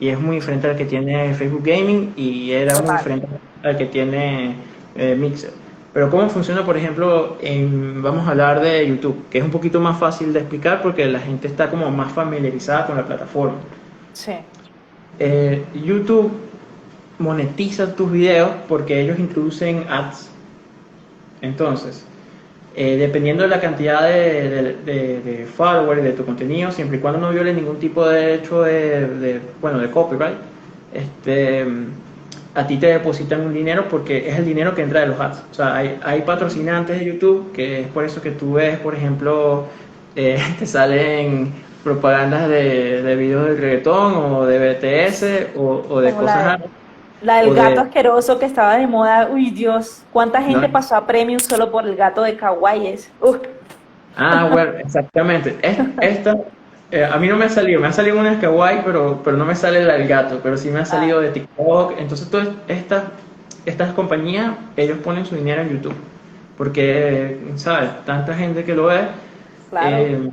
Y es muy diferente al que tiene Facebook Gaming y era muy Total. diferente al que tiene Mixer. Pero cómo funciona, por ejemplo, vamos a hablar de YouTube, que es un poquito más fácil de explicar porque la gente está como más familiarizada con la plataforma. Sí. YouTube monetiza tus videos porque ellos introducen ads. Entonces, dependiendo de la cantidad de followers de tu contenido, siempre y cuando no viole ningún tipo de derecho bueno, de copyright, este, a ti te depositan un dinero porque es el dinero que entra de los ads. O sea, hay patrocinantes de YouTube, que es por eso que tú ves, por ejemplo, te salen propagandas de videos de reggaetón o de BTS o de Como cosas así, la del o gato de... asqueroso que estaba de moda. Uy, Dios, ¿cuánta ¿no? gente pasó a Premium solo por el gato de Kawaiis? Uf, Ah, bueno, exactamente. Esta, a mí no me ha salido, me ha salido una de kawaii, pero no me sale la del gato, pero sí me ha ah, salido de TikTok. Entonces, todas estas compañías, ellos ponen su dinero en YouTube, porque, ¿sabes? Tanta gente que lo ve, claro. eh,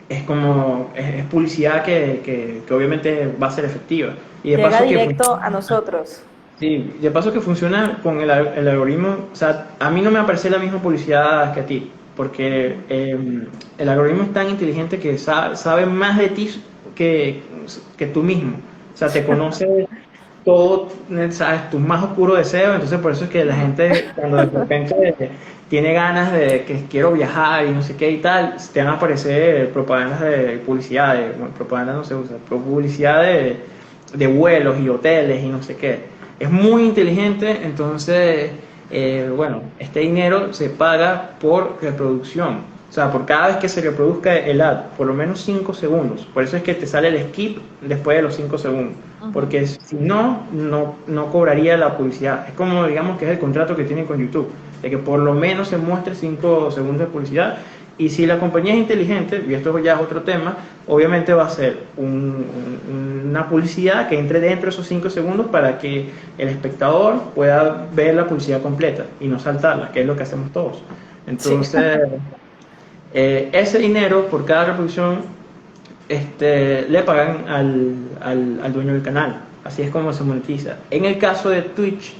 es publicidad que obviamente va a ser efectiva. Y de Llega paso que directo a funciona. nosotros. Sí, de paso que funciona con el algoritmo, o sea, a mí no me aparece la misma publicidad que a ti, porque el algoritmo es tan inteligente que sabe más de ti que tú mismo, o sea, te conoce todo, sabes, tu más oscuro deseo, entonces por eso es que la gente cuando de repente tiene ganas de que quiero viajar y no sé qué y tal, te van a aparecer propagandas de publicidad, bueno, propaganda no se usa, pero publicidad de vuelos y hoteles y no sé qué. Es muy inteligente, entonces, bueno, este dinero se paga por reproducción. O sea, por cada vez que se reproduzca el ad, por lo menos 5 segundos. Por eso es que te sale el skip después de los 5 segundos. Ujú. Porque si no, no cobraría la publicidad. Es como, digamos, que es el contrato que tienen con YouTube. De que por lo menos se muestre 5 segundos de publicidad. Y si la compañía es inteligente, y esto ya es otro tema, obviamente va a ser una publicidad que entre dentro de esos 5 segundos para que el espectador pueda ver la publicidad completa y no saltarla, que es lo que hacemos todos. Sí. Entonces, ese dinero por cada reproducción le pagan al dueño del canal. Así es como se monetiza. En el caso de Twitch,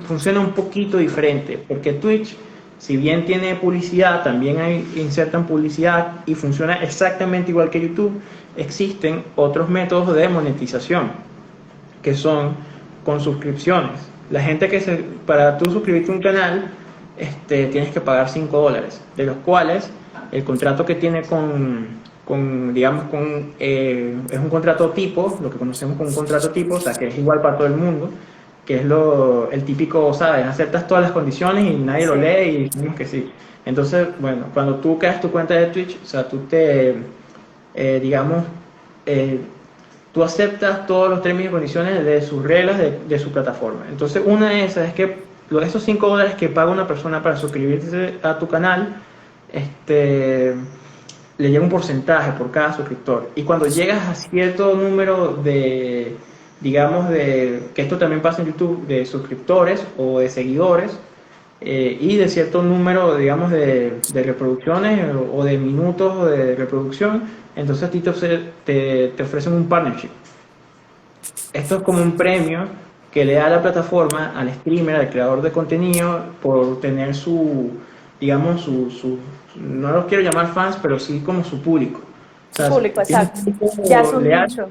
funciona un poquito diferente, porque Twitch, si bien tiene publicidad, también insertan publicidad y funciona exactamente igual que YouTube. Existen otros métodos de monetización, que son con suscripciones. La gente para tú suscribirte a un canal, tienes que pagar $5, de los cuales el contrato que tiene digamos, es un contrato tipo, lo que conocemos como un contrato tipo, o sea, que es igual para todo el mundo, que es el típico, ¿sabes? Aceptas todas las condiciones y nadie lo Sí. lee y decimos que sí. Entonces, bueno, cuando tú creas tu cuenta de Twitch, o sea, digamos, eh, tú aceptas todos los términos y condiciones de sus reglas de su plataforma. Entonces, una de esas es que esos $5 que paga una persona para suscribirse a tu canal, este, le llega un porcentaje por cada suscriptor. Y cuando llegas a cierto número de, digamos, que esto también pasa en YouTube, de suscriptores o de seguidores, y de cierto número, digamos, de reproducciones o de minutos de reproducción, entonces a ti te ofrecen un partnership. Esto es como un premio que le da la plataforma al streamer, al creador de contenido, por tener digamos, no los quiero llamar fans, pero sí como su público. O sea, Público, tiene un exacto. Ya es público un leal. nicho.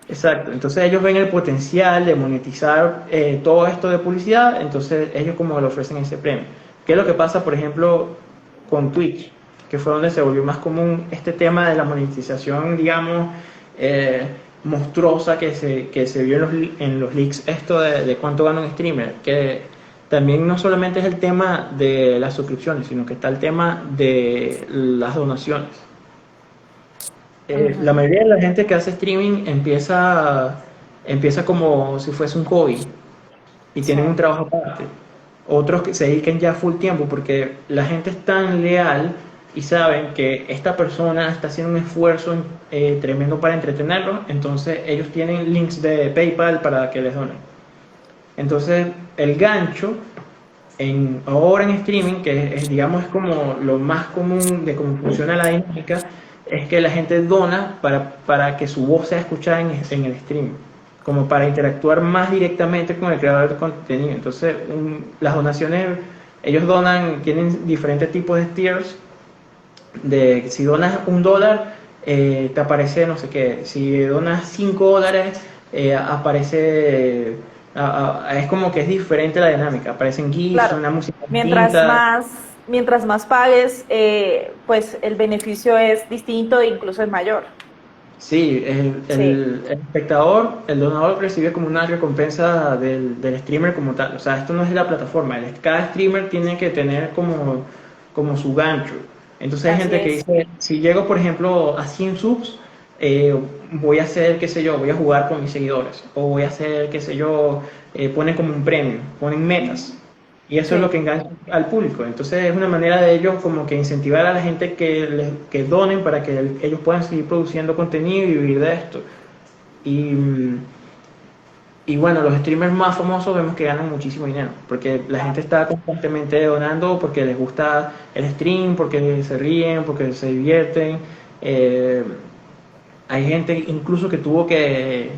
Exacto, entonces ellos ven el potencial de monetizar todo esto de publicidad, entonces ellos como le ofrecen ese premio. ¿Qué es lo que pasa, por ejemplo, con Twitch? Que fue donde se volvió más común este tema de la monetización, digamos, eh, monstruosa que se vio en los leaks, esto de cuánto gana un streamer, que también no solamente es el tema de las suscripciones, sino que está el tema de las donaciones. La Ujú. mayoría de la gente que hace streaming empieza como si fuese un hobby y Sí. tienen un trabajo aparte. Otros que se dediquen ya full tiempo porque la gente es tan leal y saben que esta persona está haciendo un esfuerzo tremendo para entretenerlos, entonces ellos tienen links de PayPal para que les donen. Entonces el gancho ahora en streaming, que digamos es como lo más común de cómo funciona la dinámica, es que la gente dona para que su voz sea escuchada en el streaming, como para interactuar más directamente con el creador de contenido. Entonces, las donaciones, ellos tienen diferentes tipos de tiers, de si donas $1, te aparece no sé qué, si donas $5, aparece, es como que es diferente la dinámica, aparecen GIFs, Claro. una música Mientras distinta. más, mientras más pagues, pues el beneficio es distinto e incluso es mayor. Sí, el, Sí. el- el espectador, el donador recibe como una recompensa del streamer como tal. O sea, esto no es de la plataforma. Cada streamer tiene que tener como su gancho. Entonces hay Así gente que es. dice, si llego por ejemplo a 100 subs, voy a hacer, qué sé yo, voy a jugar con mis seguidores. O voy a hacer, qué sé yo, ponen como un premio, ponen metas. Y eso es lo Sí. que engancha al público. Entonces es una manera de ellos como que incentivar a la gente que donen para que ellos puedan seguir produciendo contenido y vivir de esto. Y, y bueno, los streamers más famosos vemos que ganan muchísimo dinero, porque la gente está constantemente donando porque les gusta el stream, porque se ríen, porque se divierten. Eh, Hay gente incluso que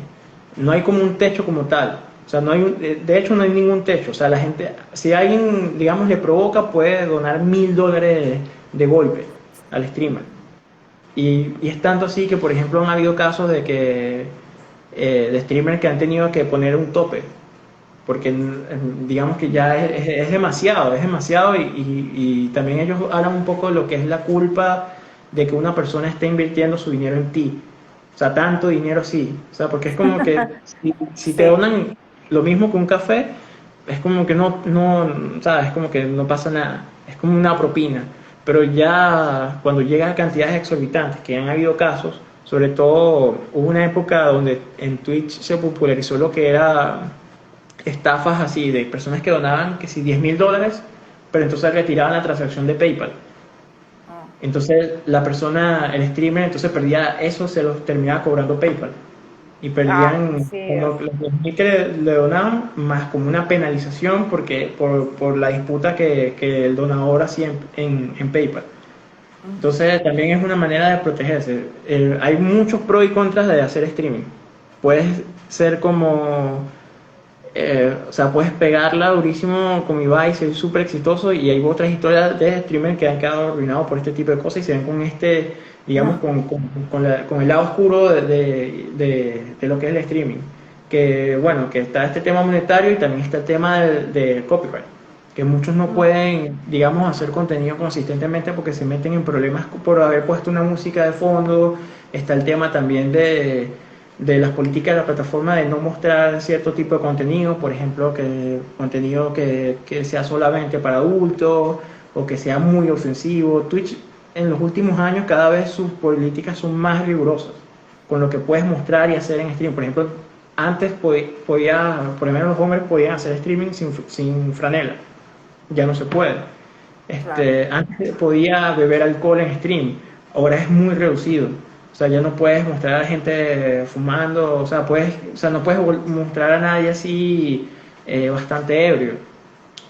no hay como un techo como tal. O sea, de hecho no hay ningún techo. O sea, la gente, si alguien, digamos, le provoca, puede donar $1000 de golpe al streamer. Y es tanto así que, por ejemplo, han habido casos de streamers que han tenido que poner un tope. Porque digamos que ya es demasiado y también ellos hablan un poco de lo que es la culpa de que una persona esté invirtiendo su dinero en ti. O sea, tanto dinero sí. O sea, porque es como que si te Sí. donan lo mismo que un café, es como que ¿sabes? Es como que no pasa nada. Es como una propina. Pero ya cuando llega a cantidades exorbitantes, que han habido casos, sobre todo hubo una época donde en Twitch se popularizó lo que era estafas así de personas que donaban que si $10,000, pero entonces retiraban la transacción de PayPal. Ah. Entonces la persona, el streamer, entonces perdía eso, se los terminaba cobrando PayPal. Y Ah, perdían sí. como los 10,000 que le donaban, más como una penalización por la disputa que el donador hacía en PayPal. Ujú. Entonces también es una manera de protegerse. Hay muchos pros y contras de hacer streaming. Puedes ser como o sea, puedes pegarla durísimo con Ibai y ser súper exitoso y hay otras historias de streamers que han quedado arruinados por este tipo de cosas y se ven con digamos, con el lado oscuro de lo que es el streaming. Que bueno, que está este tema monetario y también está el tema del copyright, que muchos no pueden, digamos, hacer contenido consistentemente porque se meten en problemas por haber puesto una música de fondo. Está el tema también de las políticas de la plataforma de no mostrar cierto tipo de contenido, por ejemplo, que contenido que sea solamente para adultos o que sea muy ofensivo. Twitch en los últimos años cada vez sus políticas son más rigurosas con lo que puedes mostrar y hacer en stream. Por ejemplo, antes podía, por lo menos los hombres podían hacer streaming sin franela, ya no se puede. Claro. Antes podía beber alcohol en stream, ahora es muy reducido. O sea, ya no puedes mostrar a la gente fumando, o sea, no puedes mostrar a nadie así bastante ebrio.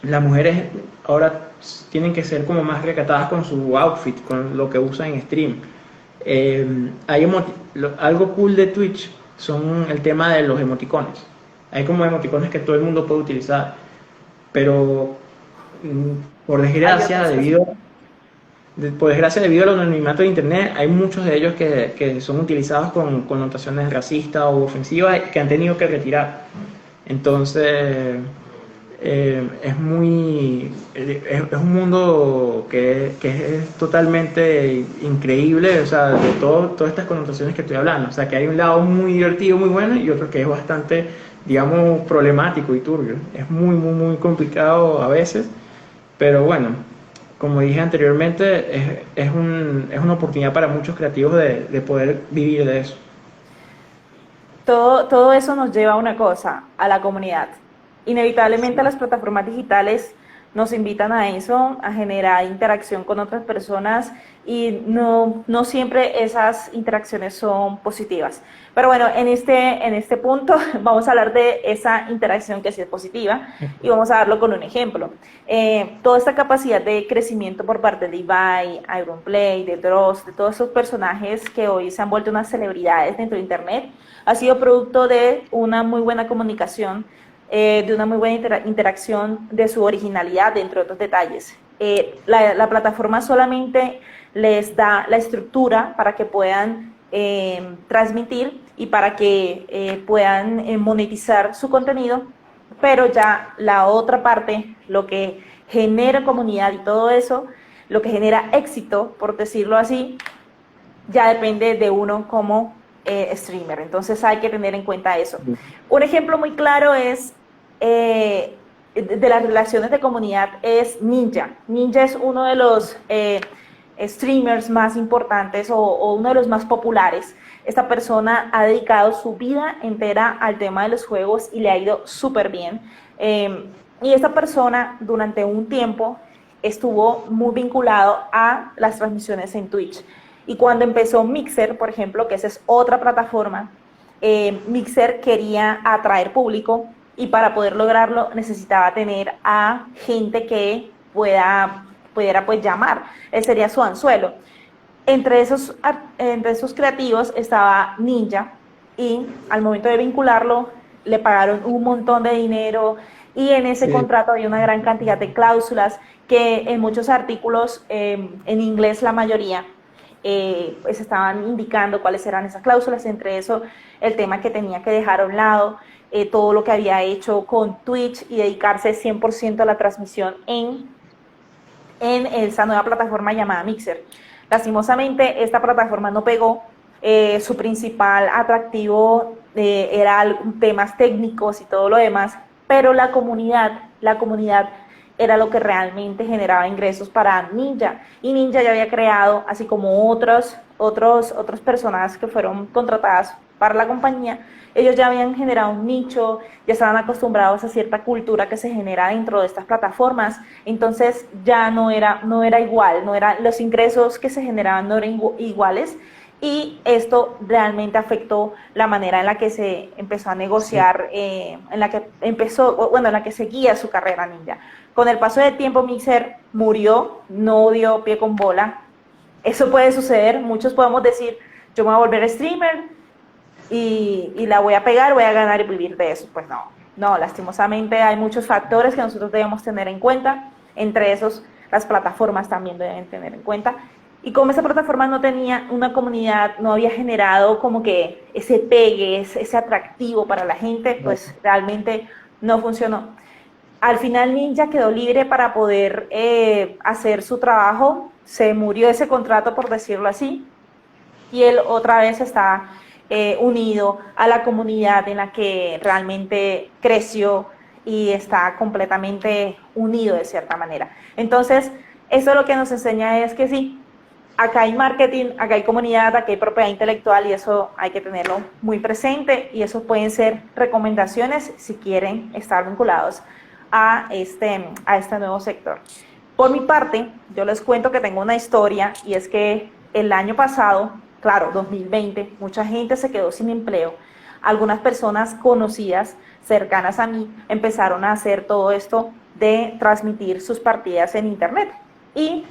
Las mujeres ahora tienen que ser como más recatadas con su outfit, con lo que usan en stream. Algo cool de Twitch son el tema de los emoticones. Hay como emoticones que todo el mundo puede utilizar, pero por Hay desgracia, otros que sí. por desgracia, debido al anonimato de Internet, hay muchos de ellos que son utilizados con connotaciones racistas o ofensivas que han tenido que retirar. Entonces, es un mundo que es totalmente increíble, o sea, de todas estas connotaciones que estoy hablando. O sea, que hay un lado muy divertido, muy bueno, y otro que es bastante, digamos, problemático y turbio. Es muy, muy, muy complicado a veces, pero bueno, como dije anteriormente, es una oportunidad para muchos creativos de poder vivir de eso. Todo eso nos lleva a una cosa, a la comunidad. Inevitablemente las plataformas digitales nos invitan a eso, a generar interacción con otras personas y no siempre esas interacciones son positivas. Pero bueno, en este punto vamos a hablar de esa interacción que sí es positiva y vamos a darlo con un ejemplo. Toda esta capacidad de crecimiento por parte de Ibai, Ironplay, de Dross, de todos esos personajes que hoy se han vuelto unas celebridades dentro de Internet, ha sido producto de una muy buena comunicación, de una muy buena interacción, de su originalidad, entre otros detalles. La plataforma solamente les da la estructura para que puedan transmitir y para que puedan monetizar su contenido, pero ya la otra parte, lo que genera comunidad y todo eso, lo que genera éxito, por decirlo así, ya depende de uno como streamer. Entonces hay que tener en cuenta eso. Un ejemplo muy claro es de las relaciones de comunidad es Ninja. Ninja es uno de los streamers más importantes o uno de los más populares. Esta persona ha dedicado su vida entera al tema de los juegos y le ha ido súper bien. Y esta persona durante un tiempo estuvo muy vinculado a las transmisiones en Twitch. Y cuando empezó Mixer, por ejemplo, que esa es otra plataforma, Mixer quería atraer público y para poder lograrlo necesitaba tener a gente que pudiera pues llamar. Él sería su anzuelo. Entre esos creativos estaba Ninja y al momento de vincularlo le pagaron un montón de dinero y en ese Sí. contrato había una gran cantidad de cláusulas que en muchos artículos, en inglés la mayoría, pues estaban indicando cuáles eran esas cláusulas, entre eso el tema que tenía que dejar a un lado, todo lo que había hecho con Twitch y dedicarse 100% a la transmisión en esa nueva plataforma llamada Mixer. Lastimosamente, esta plataforma no pegó. Su principal atractivo era temas técnicos y todo lo demás, pero la comunidad era lo que realmente generaba ingresos para Ninja. Y Ninja ya había creado, así como otros personas que fueron contratadas para la compañía, ellos ya habían generado un nicho, ya estaban acostumbrados a cierta cultura que se genera dentro de estas plataformas, entonces ya no era igual, los ingresos que se generaban no eran iguales y esto realmente afectó la manera en la que se empezó a Sí. negociar, en la que empezó, bueno, en la que seguía su carrera ninja. Con el paso del tiempo Mixer murió, no dio pie con bola. Eso puede suceder, muchos podemos decir, yo me voy a volver streamer, y la voy a pegar, voy a ganar y vivir de eso. Pues no, lastimosamente hay muchos factores que nosotros debemos tener en cuenta, entre esos las plataformas también deben tener en cuenta. Y como esa plataforma no tenía una comunidad, no había generado como que ese pegue, ese atractivo para la gente, pues realmente no funcionó. Al final Ninja quedó libre para poder hacer su trabajo, se murió ese contrato por decirlo así, y él otra vez está unido a la comunidad en la que realmente creció y está completamente unido de cierta manera. Entonces, eso lo que nos enseña es que sí, acá hay marketing, acá hay comunidad, acá hay propiedad intelectual y eso hay que tenerlo muy presente y eso pueden ser recomendaciones si quieren estar vinculados a este nuevo sector. Por mi parte, yo les cuento que tengo una historia y es que el año pasado, claro, 2020, mucha gente se quedó sin empleo. Algunas personas conocidas, cercanas a mí, empezaron a hacer todo esto de transmitir sus partidas en internet y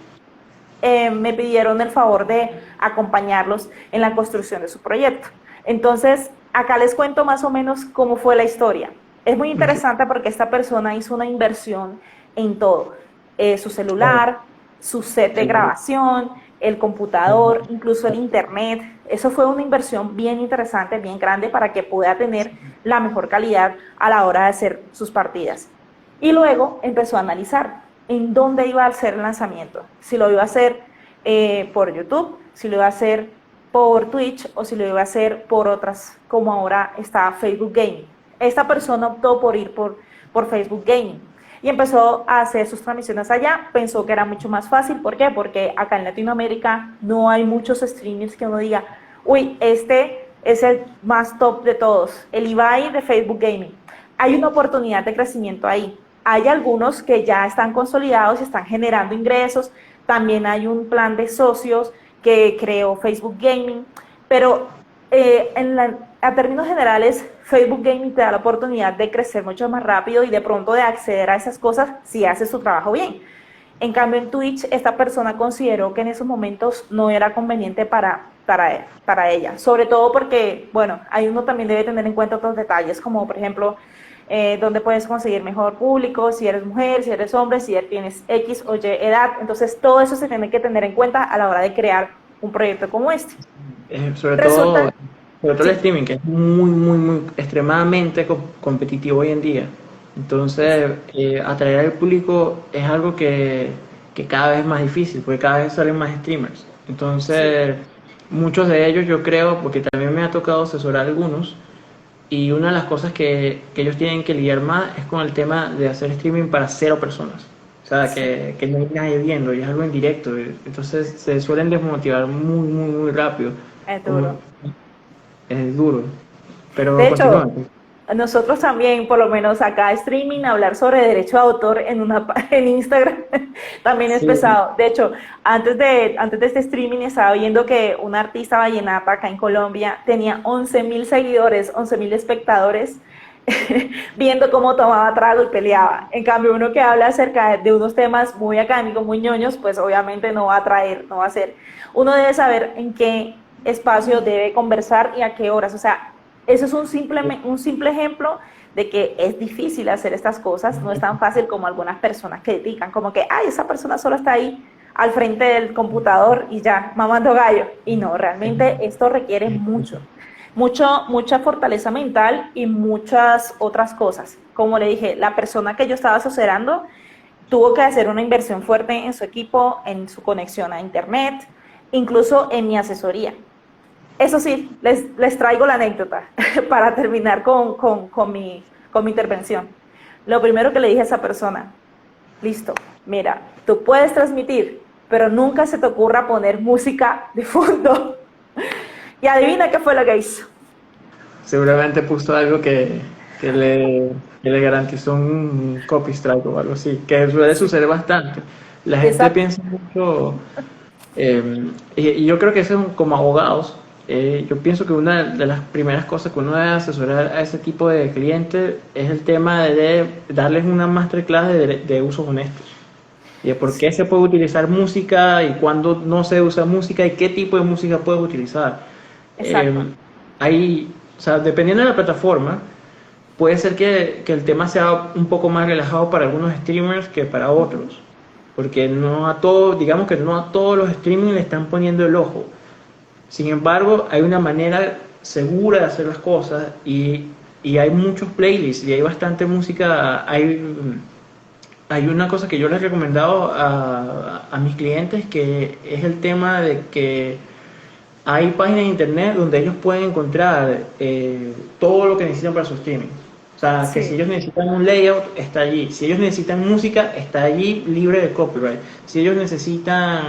me pidieron el favor de acompañarlos en la construcción de su proyecto. Entonces, acá les cuento más o menos cómo fue la historia. Es muy interesante porque esta persona hizo una inversión en todo, su celular, su set de grabación, el computador, incluso el internet. Eso fue una inversión bien interesante, bien grande para que pueda tener la mejor calidad a la hora de hacer sus partidas. Y luego empezó a analizar en dónde iba a hacer el lanzamiento, si lo iba a hacer por YouTube, si lo iba a hacer por Twitch o si lo iba a hacer por otras, como ahora está Facebook Gaming. Esta persona optó por ir por Facebook Gaming y empezó a hacer sus transmisiones allá, pensó que era mucho más fácil. ¿Por qué? Porque acá en Latinoamérica no hay muchos streamers que uno diga, uy, este es el más top de todos, el Ibai de Facebook Gaming. Hay una oportunidad de crecimiento ahí. Hay algunos que ya están consolidados y están generando ingresos, también hay un plan de socios que creó Facebook Gaming, pero a términos generales, Facebook Gaming te da la oportunidad de crecer mucho más rápido y de pronto de acceder a esas cosas si haces su trabajo bien. En cambio, en Twitch, esta persona consideró que en esos momentos no era conveniente para ella, sobre todo porque, bueno, ahí uno también debe tener en cuenta otros detalles, como por ejemplo, dónde puedes conseguir mejor público, si eres mujer, si eres hombre, si tienes X o Y edad. Entonces, todo eso se tiene que tener en cuenta a la hora de crear un proyecto como este. Sobre Resulta, todo el sí, streaming, que es muy extremadamente competitivo hoy en día. Entonces, atraer al público es algo que cada vez es más difícil, porque cada vez salen más streamers. sí, Entonces, muchos de ellos yo creo, porque también me ha tocado asesorar a algunos, y una de las cosas que ellos tienen que lidiar más es con el tema de hacer streaming para 0 personas. O sea, sí, que no hay nadie viendo y es algo en directo. Entonces se suelen desmotivar muy rápido. es Como- duro. es duro. Pero De continúa. hecho, nosotros también, por lo menos acá streaming, hablar sobre derecho de autor en Instagram también es Sí, pesado. De hecho, antes de este streaming estaba viendo que una artista vallenata acá en Colombia tenía 11.000 seguidores, 11.000 espectadores, viendo cómo tomaba trago y peleaba. En cambio, uno que habla acerca de unos temas muy académicos, muy ñoños, pues obviamente no va a atraer, no va a ser. Uno debe saber en qué espacio debe conversar y a qué horas. O sea, eso es un simple ejemplo de que es difícil hacer estas cosas, no es tan fácil como algunas personas critican, como que, ay, esa persona solo está ahí al frente del computador y ya, mamando gallo. Y no, realmente esto requiere mucha fortaleza mental y muchas otras cosas. Como le dije, la persona que yo estaba asesorando tuvo que hacer una inversión fuerte en su equipo, en su conexión a internet, incluso en mi asesoría. Eso sí, les traigo la anécdota para terminar con mi intervención. Lo primero que le dije a esa persona, listo, mira, tú puedes transmitir, pero nunca se te ocurra poner música de fondo. Y adivina qué fue lo que hizo. seguramente puso algo que le garantizó un copy strike o algo así, que suele suceder bastante. La gente Exacto. piensa mucho. Y yo creo que eso, como abogados, yo pienso que una de las primeras cosas que uno debe asesorar a ese tipo de clientes es el tema de darles una masterclass de usos honestos. Y de por qué se puede utilizar música y cuándo no se usa música y qué tipo de música puedes utilizar. Eh, Exacto. o sea, dependiendo de la plataforma, puede ser que el tema sea un poco más relajado para algunos streamers que para otros. Porque no a todos, digamos que no a todos los streaming le están poniendo el ojo. Sin embargo, hay una manera segura de hacer las cosas y hay muchos playlists y hay bastante música. Hay una cosa que yo les he recomendado a mis clientes, que es el tema de que hay páginas de internet donde ellos pueden encontrar todo lo que necesitan para su streaming. O sea, que si Sí, ellos necesitan un layout, está allí. Si ellos necesitan música, está allí libre de copyright. Si ellos necesitan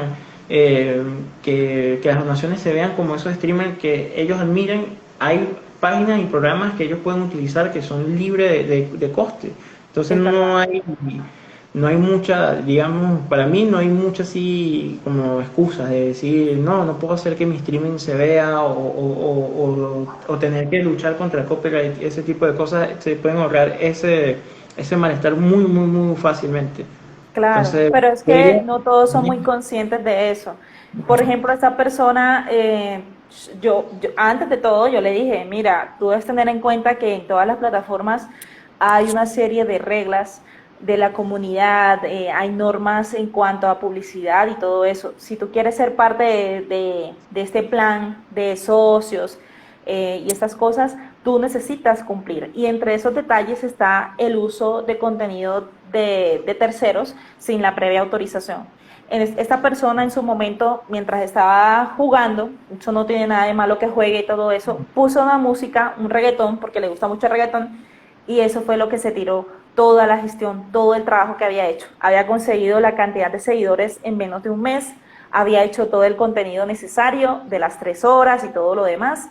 eh, que las donaciones se vean como esos streamers que ellos admiran. Hay páginas y programas que ellos pueden utilizar que son libres de coste. Entonces Es verdad. no hay mucha, digamos, para mí no hay mucha así como excusas de decir, no, no puedo hacer que mi streaming se vea o tener que luchar contra el copyright, ese tipo de cosas, se pueden ahorrar ese malestar muy fácilmente. Claro, Entonces, pero es yo que diría, no todos son muy conscientes de eso. Por ejemplo, esta persona, antes de todo, yo le dije, mira, tú debes tener en cuenta que en todas las plataformas hay una serie de reglas de la comunidad, hay normas en cuanto a publicidad y todo eso. Si tú quieres ser parte de este plan de socios y estas cosas, tú necesitas cumplir. Y entre esos detalles está el uso de contenido de terceros sin la previa autorización. Esta persona en su momento, mientras estaba jugando, eso no tiene nada de malo que juegue y todo eso, puso una música, un reggaetón, porque le gusta mucho el reggaetón, y eso fue lo que se tiró toda la gestión, todo el trabajo que había hecho. Había conseguido la cantidad de seguidores en menos de un mes, había hecho todo el contenido necesario de las 3 horas y todo lo demás,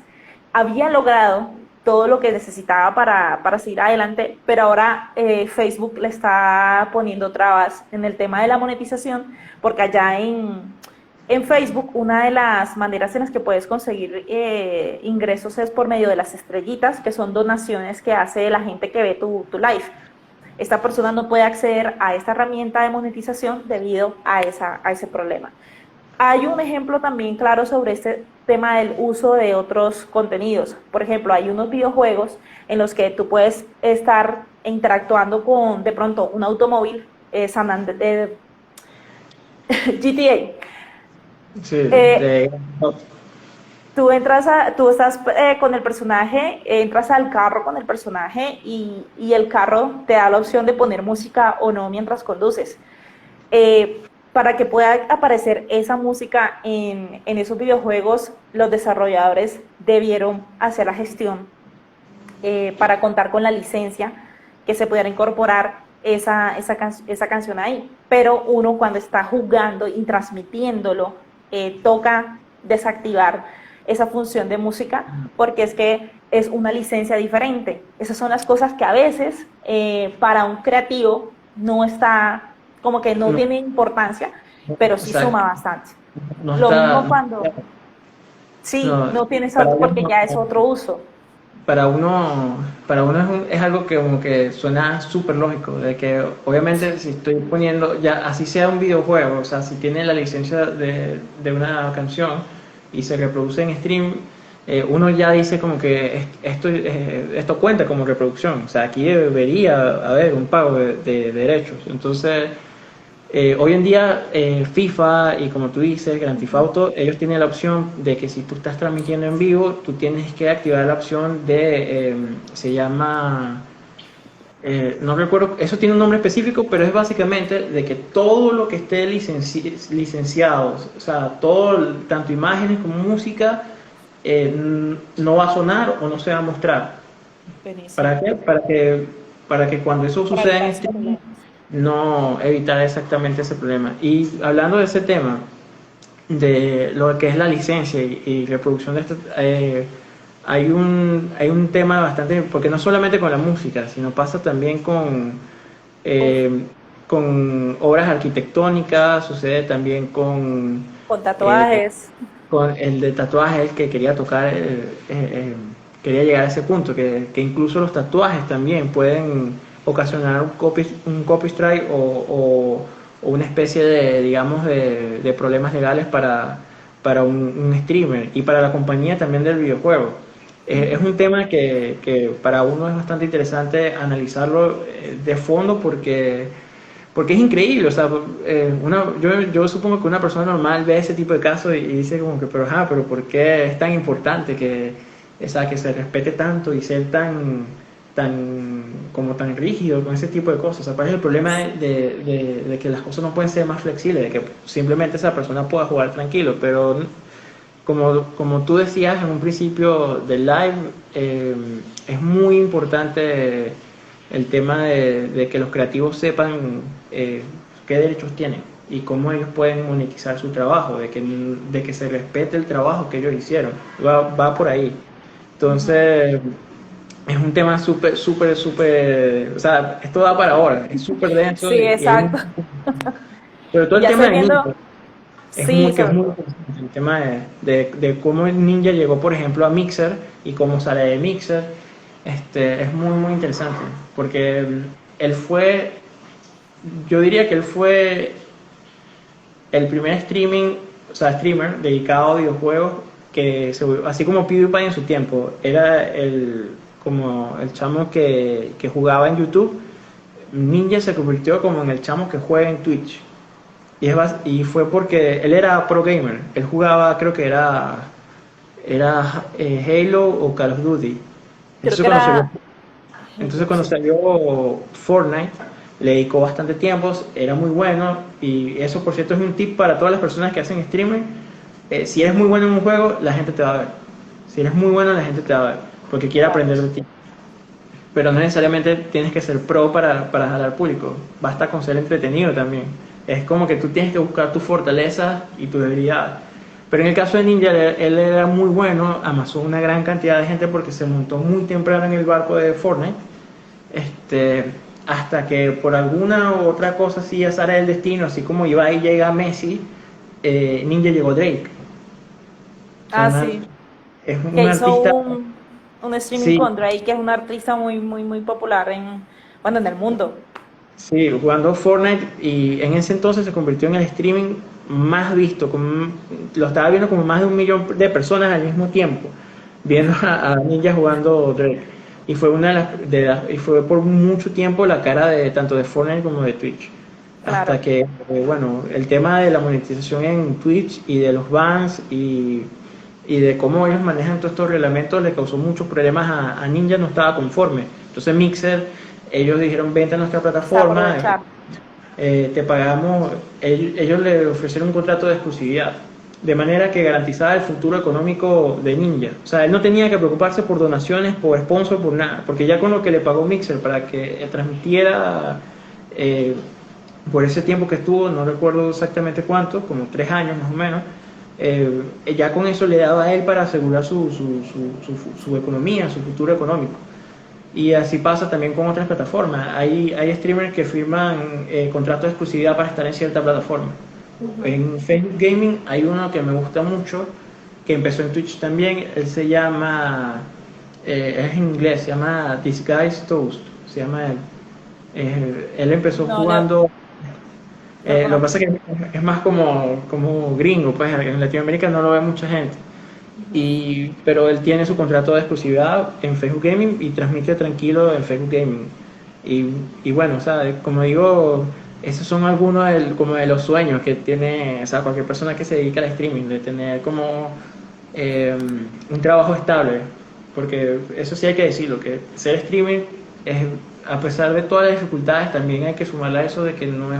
había logrado todo lo que necesitaba para seguir adelante, pero ahora Facebook le está poniendo trabas en el tema de la monetización, porque allá en Facebook una de las maneras en las que puedes conseguir ingresos es por medio de las estrellitas, que son donaciones que hace la gente que ve tu live. Esta persona no puede acceder a esta herramienta de monetización debido a ese problema. Hay un ejemplo también claro sobre este tema del uso de otros contenidos. Por ejemplo, hay unos videojuegos en los que tú puedes estar interactuando con, de pronto, un automóvil, GTA. sí, Eh, tú estás con el personaje, entras al carro con el personaje y el carro te da la opción de poner música o no mientras conduces. Para que pueda aparecer esa música en esos videojuegos, los desarrolladores debieron hacer la gestión para contar con la licencia que se pudiera incorporar esa canción ahí. Pero uno cuando está jugando y transmitiéndolo, toca desactivar esa función de música porque es que es una licencia diferente. Esas son las cosas que a veces para un creativo no está, como que no no, tiene importancia, pero sí exacto, suma bastante. no Lo está, mismo cuando, sí, no, no tienes para porque uno, ya es otro uso. para uno, para uno es algo que como que suena súper lógico, de que obviamente si estoy poniendo, ya así sea un videojuego, o sea, si tiene la licencia de una canción y se reproduce en stream, uno ya dice como que esto cuenta como reproducción, o sea, aquí debería haber un pago de derechos. Entonces, hoy en día, FIFA y como tú dices, Grand Theft Auto, ellos tienen la opción de que si tú estás transmitiendo en vivo, tú tienes que activar la opción se llama, no recuerdo, eso tiene un nombre específico, pero es básicamente de que todo lo que esté licenciado, o sea, todo, tanto imágenes como música, no va a sonar o no se va a mostrar. Buenísimo. ¿Para qué? Para que cuando eso Para suceda en evitar esos streaming, problemas. no evitar exactamente ese problema. Y hablando de ese tema, de lo que es la licencia y reproducción de esto, hay un tema bastante, porque no solamente con la música, sino pasa también Uf, eh, con obras arquitectónicas, sucede también con eh, tatuajes. con el de tatuajes, el que quería tocar, quería llegar a ese punto, que incluso los tatuajes también pueden ocasionar un copyright o una especie de, digamos, de problemas legales para un streamer y para la compañía también del videojuego. Es un tema que para uno es bastante interesante analizarlo de fondo porque es increíble, o sea, yo supongo que una persona normal ve ese tipo de casos y dice como que, pero ¿por qué es tan importante o sea, que se respete tanto y ser como tan rígido con ese tipo de cosas? O sea, ¿cuál es el problema de que las cosas no pueden ser más flexibles, de que simplemente esa persona pueda jugar tranquilo? Pero como tú decías en un principio del live, es muy importante el tema de que los creativos sepan qué derechos tienen y cómo ellos pueden monetizar su trabajo, de que se respete el trabajo que ellos hicieron. Va por ahí. Entonces, es un tema súper, o sea, esto da para ahora, es súper denso Sí, y hay exacto. sobre todo Y el ya tema estoy de Ninja, viendo, sí, que es sobre muy todo. interesante, el tema de cómo el Ninja llegó, por ejemplo, a Mixer y cómo sale de Mixer, es muy interesante, porque él fue, yo diría que él fue el primer o sea, streamer dedicado a videojuegos así como PewDiePie en su tiempo, era como el chamo que jugaba en YouTube. Ninja se convirtió como en el chamo que juega en Twitch. Y fue porque él era pro gamer. Él jugaba, creo que era Halo o Call of Duty. Creo Entonces que cuando salió era entonces Halo, cuando sí. salió Fortnite, le dedicó bastante tiempo, era muy bueno y eso por cierto es un tip para todas las personas que hacen streaming. Si eres muy bueno en un juego, la gente te va a ver. Si eres muy bueno, la gente te va a ver porque quiere Claro. aprender de ti. Pero no necesariamente tienes que ser pro para jalar público, basta con ser entretenido también. Es como que tú tienes que buscar tus fortalezas y tus debilidades. Pero en el caso de Ninja, él era muy bueno, amasó una gran cantidad de gente porque se montó muy temprano en el barco de Fortnite, este, hasta que por alguna u otra cosa así, azar del destino, así como Ibai llega a Messi, Ninja llegó a Drake. O sea, Ah, sí. es Que un hizo artista, un streaming sí, con Drake, que es un artista muy popular bueno, en el mundo. sí, jugando Fortnite y en ese entonces se convirtió en el streaming más visto, lo estaba viendo como más de 1 millón de personas al mismo tiempo, viendo a Ninja jugando Drake. Y fue y fue por mucho tiempo la cara de tanto de Fortnite como de Twitch. Hasta Claro. que, bueno, el tema de la monetización en Twitch y de los bans y de cómo ellos manejan todos estos reglamentos le causó muchos problemas a Ninja, no estaba conforme. Entonces Mixer, ellos dijeron, vente a nuestra Se plataforma, aprovechar. te pagamos, ellos le ofrecieron un contrato de exclusividad, de manera que garantizaba el futuro económico de Ninja. O sea, él no tenía que preocuparse por donaciones, por sponsor, por nada, porque ya con lo que le pagó Mixer para que transmitiera eh, por ese tiempo que estuvo, no recuerdo exactamente cuánto, como 3 años más o menos, ya con eso le daba a él para asegurar su economía, su futuro económico. Y así pasa también con otras plataformas. Hay streamers que firman contratos de exclusividad para estar en cierta plataforma. Ujú. En Facebook Gaming hay uno que me gusta mucho, que empezó en Twitch también. Él se llama, es en inglés, se llama This Guy's Toast. Se llama él. Él empezó No, no, jugando. no lo Lo que conozco. pasa es que es más como gringo, pues en Latinoamérica no lo ve mucha gente. Ujú. Pero él tiene su contrato de exclusividad en Facebook Gaming y transmite tranquilo en Facebook Gaming. Y bueno, o sea, como digo, esos son algunos como de los sueños que tiene, o sea, cualquier persona que se dedica al streaming, de tener como eh, un trabajo estable. Porque eso sí hay que decirlo, que ser streaming es, a pesar de todas las dificultades, también hay que sumarle a eso de que no es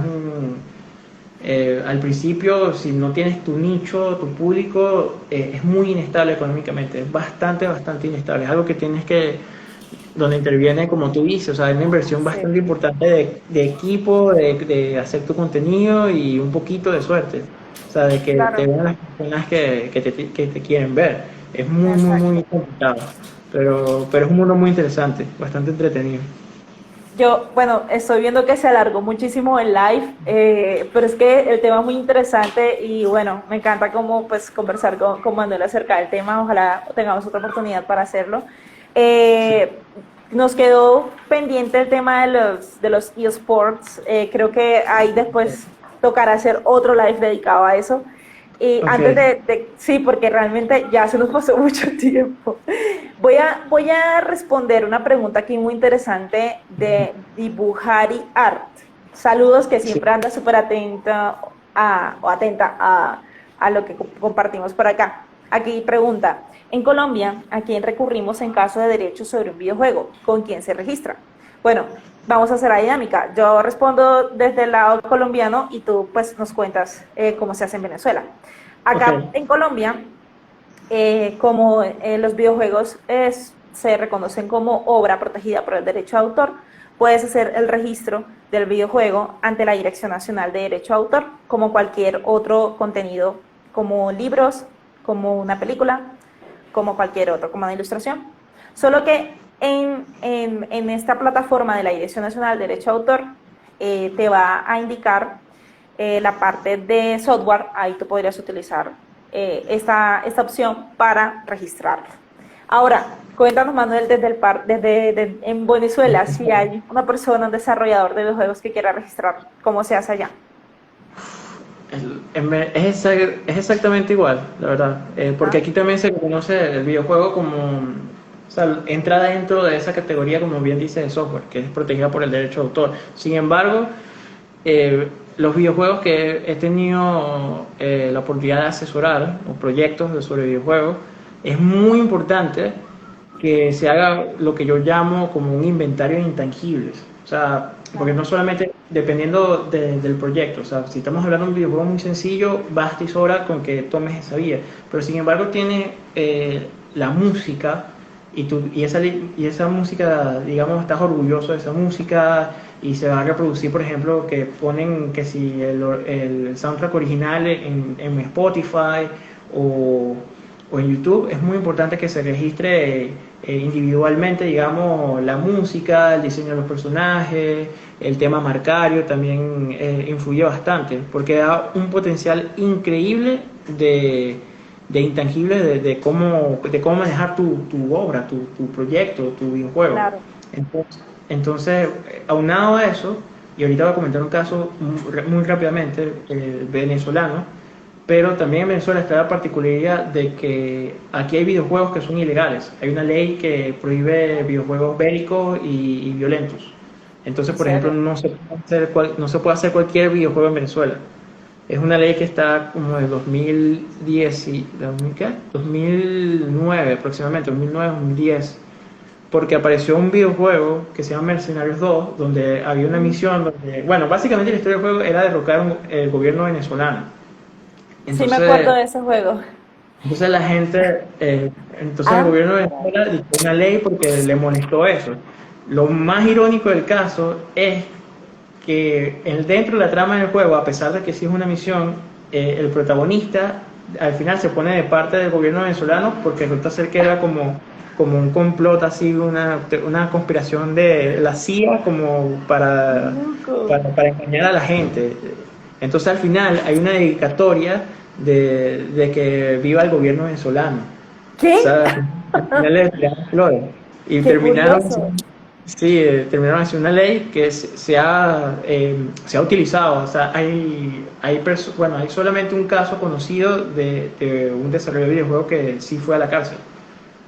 al principio, si no tienes tu nicho, tu público, es muy inestable económicamente, es bastante inestable. Es algo que tienes donde interviene, como tú dices, o sea, hay una inversión Sí, bastante importante de equipo, de hacer tu contenido y un poquito de suerte. O sea, de que te claro, vean las personas que te quieren ver. Es muy exacto. complicado. Pero es un mundo muy interesante, bastante entretenido. Yo, bueno, estoy viendo que se alargó muchísimo el live, pero es que el tema es muy interesante y bueno, me encanta como pues conversar con Manuel acerca del tema. Ojalá tengamos otra oportunidad para hacerlo. Sí. Nos quedó pendiente el tema de los eSports. Creo que ahí después tocará hacer otro live dedicado a eso. Y Ok, antes sí, porque realmente ya se nos pasó mucho tiempo. Voy a responder una pregunta aquí muy interesante de Dibujari Art. Saludos, que sí, siempre anda súper atenta o atenta a lo que compartimos por acá. Aquí pregunta, en Colombia, ¿a quién recurrimos en caso de derechos sobre un videojuego? ¿Con quién se registra? Bueno, vamos a hacer la dinámica. Yo respondo desde el lado colombiano y tú pues nos cuentas cómo se hace en Venezuela. ok, Acá en Colombia, como los videojuegos se reconocen como obra protegida por el derecho de autor, puedes hacer el registro del videojuego ante la Dirección Nacional de Derecho de Autor, como cualquier otro contenido, como libros, como una película, como cualquier otro, como una ilustración. Solo que en esta plataforma de la Dirección Nacional de Derecho de Autor te va a indicar la parte de software. Ahí tú podrías utilizar esta opción para registrarlo. Ahora, cuéntanos, Manuel, en Venezuela, si hay una persona, un desarrollador de videojuegos que quiera registrar, ¿cómo se hace allá? Es exactamente igual, la verdad, porque aquí también se conoce el videojuego como, o sea, entra dentro de esa categoría, como bien dice, de software, que es protegida por el derecho de autor. Sin embargo, los videojuegos que he tenido la oportunidad de asesorar, o proyectos sobre videojuegos, es muy importante que se haga lo que yo llamo como un inventario de intangibles. O sea, porque no solamente dependiendo del proyecto, o sea, si estamos hablando de un videojuego muy sencillo, basta y sobra con que tomes esa vía. Pero sin embargo tiene la música y esa música, digamos, estás orgulloso de esa música y se va a reproducir, por ejemplo, que ponen que si el soundtrack original en Spotify o en YouTube, es muy importante que se registre individualmente, digamos, la música, el diseño de los personajes, el tema marcario también influye bastante, porque da un potencial increíble de intangibles de cómo manejar tu obra, tu proyecto, tu videojuego. Claro. Entonces, aunado a eso, y ahorita voy a comentar un caso muy rápidamente, venezolano, pero también en Venezuela está la particularidad de que aquí hay videojuegos que son ilegales. Hay una ley que prohíbe videojuegos bélicos y violentos. Entonces, por ejemplo, no se puede hacer cualquier videojuego en Venezuela. Es una ley que está como de 2010 2009 aproximadamente, 2009-2010, porque apareció un videojuego que se llama Mercenarios 2, donde había una misión donde, bueno, básicamente la historia del juego era derrocar el gobierno venezolano. Sí, me Entonces, acuerdo de ese juego. entonces la gente, entonces el Ah, gobierno de Venezuela dictó una ley porque le molestó eso. Lo más irónico del caso es que dentro de la trama del juego, a pesar de que sí es una misión, el protagonista al final se pone de parte del gobierno venezolano porque resulta ser que era como un complot así, una conspiración de la CIA como para engañar a la gente. Entonces al final hay una dedicatoria de que viva el gobierno venezolano. O ¿qué? sea, al final le tiraron flores. Y Qué terminaron, curioso. sí, terminaron haciendo una ley que se ha utilizado. O sea, bueno, hay solamente un caso conocido de un desarrollador de videojuego que sí fue a la cárcel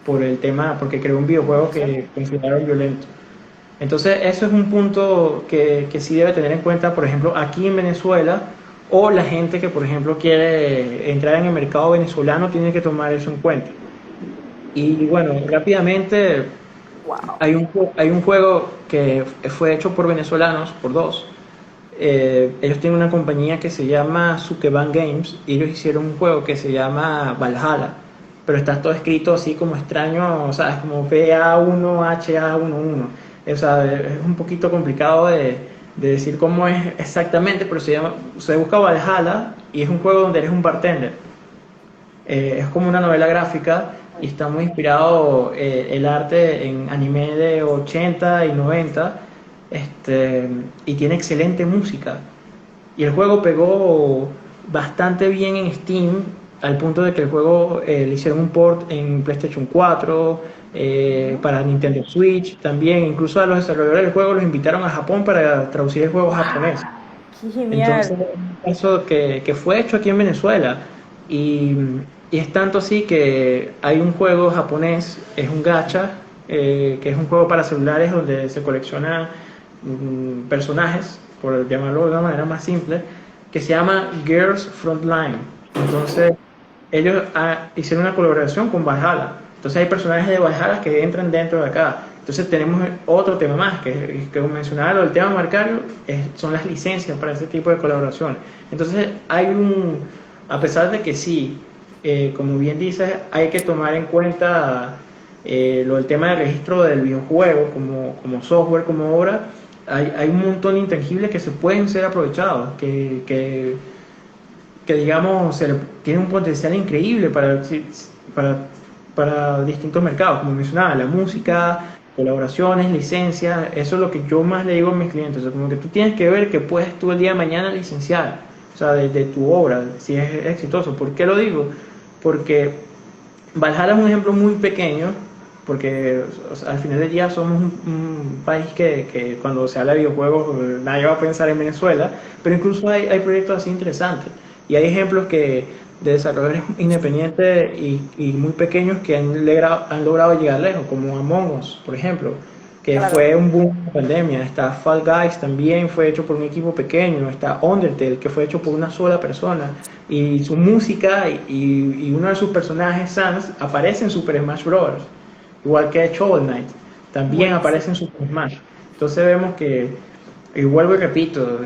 por el tema, porque creó un videojuego que consideraron violento. Entonces, eso es un punto que sí debe tener en cuenta, por ejemplo, aquí en Venezuela, o la gente que, por ejemplo, quiere entrar en el mercado venezolano, tiene que tomar eso en cuenta. Y bueno, rápidamente, Wow. hay un juego que fue hecho por venezolanos, por dos. Ellos tienen una compañía que se llama Sukeban Games y ellos hicieron un juego que se llama Valhalla, pero está todo escrito así como extraño, o sea, es como VA1HA11. O sea, es un poquito complicado de decir cómo es exactamente, pero se busca Valhalla y es un juego donde eres un bartender. Es como una novela gráfica y está muy inspirado el arte en anime de 80 y 90, y tiene excelente música. Y el juego pegó bastante bien en Steam, al punto de que el juego le hicieron un port en PlayStation 4, para Nintendo Switch también. Incluso a los desarrolladores del juego los invitaron a Japón para traducir el juego a japonés. Qué genial. Entonces, eso que fue hecho aquí en Venezuela. Y, y es tanto así que hay un juego japonés, es un gacha, que es un juego para celulares donde se coleccionan personajes, por llamarlo de una manera más simple, que se llama Girls Frontline. Entonces, ellos hicieron una colaboración con Valhalla. Entonces hay personajes de Valhalla que entran dentro de acá. Entonces tenemos otro tema más, que mencionaba, el tema marcario, son las licencias para ese tipo de colaboración. Entonces a pesar de que sí, como bien dices, hay que tomar en cuenta lo del tema del registro del videojuego como software, como obra, hay un montón de intangibles que se pueden ser aprovechados, que digamos, tiene un potencial increíble para, para distintos mercados, como mencionaba, la música, colaboraciones, licencias, eso es lo que yo más le digo a mis clientes, o sea, como que tú tienes que ver que puedes tú el día de mañana licenciar, o sea, de tu obra, si es exitoso. ¿Por qué lo digo? Porque Valhalla es un ejemplo muy pequeño, porque o sea, al final del día somos un país que cuando se habla de videojuegos nadie va a pensar en Venezuela, pero incluso hay proyectos así interesantes. Y hay ejemplos de desarrolladores independientes y muy pequeños que han logrado llegar lejos, como Among Us, por ejemplo, que Claro. fue un boom en la pandemia. Está Fall Guys, también fue hecho por un equipo pequeño. Está Undertale, que fue hecho por una sola persona. Y su música y uno de sus personajes, Sans, aparece en Super Smash Bros. Igual que Shovel Knight, también Buenísimo. aparece en Super Smash. Entonces vemos que, y vuelvo y repito,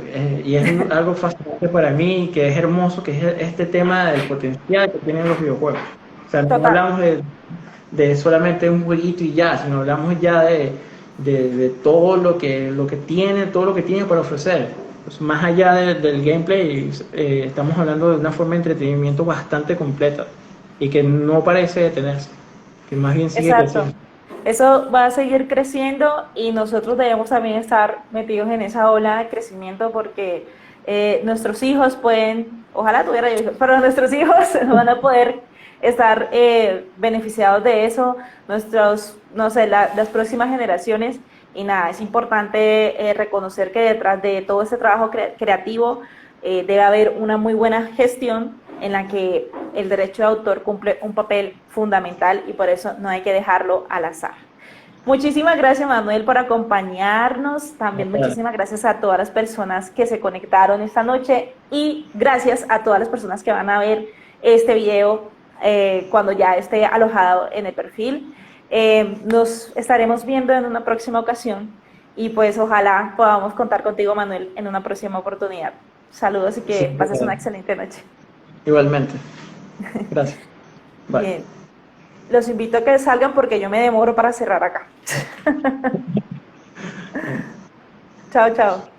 y es algo fascinante para mí, que es hermoso, que es este tema del potencial que tienen los videojuegos. O sea, no Total. hablamos de solamente un jueguito y ya, sino hablamos ya de todo lo que tiene, todo lo que tiene para ofrecer. Pues más allá del gameplay, estamos hablando de una forma de entretenimiento bastante completa y que no parece detenerse, que más bien sigue Exacto. creciendo. Eso va a seguir creciendo y nosotros debemos también estar metidos en esa ola de crecimiento porque nuestros hijos pueden, ojalá tuviera yo hijos, pero nuestros hijos no van a poder estar beneficiados de eso, nuestros, no sé, las próximas generaciones. Y nada, es importante reconocer que detrás de todo este trabajo creativo debe haber una muy buena gestión en la que el derecho de autor cumple un papel fundamental y por eso no hay que dejarlo al azar. Muchísimas gracias, Manuel, por acompañarnos. También muchísimas gracias a todas las personas que se conectaron esta noche y gracias a todas las personas que van a ver este video cuando ya esté alojado en el perfil. Nos estaremos viendo en una próxima ocasión y pues ojalá podamos contar contigo, Manuel, en una próxima oportunidad. Saludos y Sí, que pases una excelente noche. igualmente. Gracias. Bye. Bien, los invito a que salgan porque yo me demoro para cerrar acá. Chao, chao.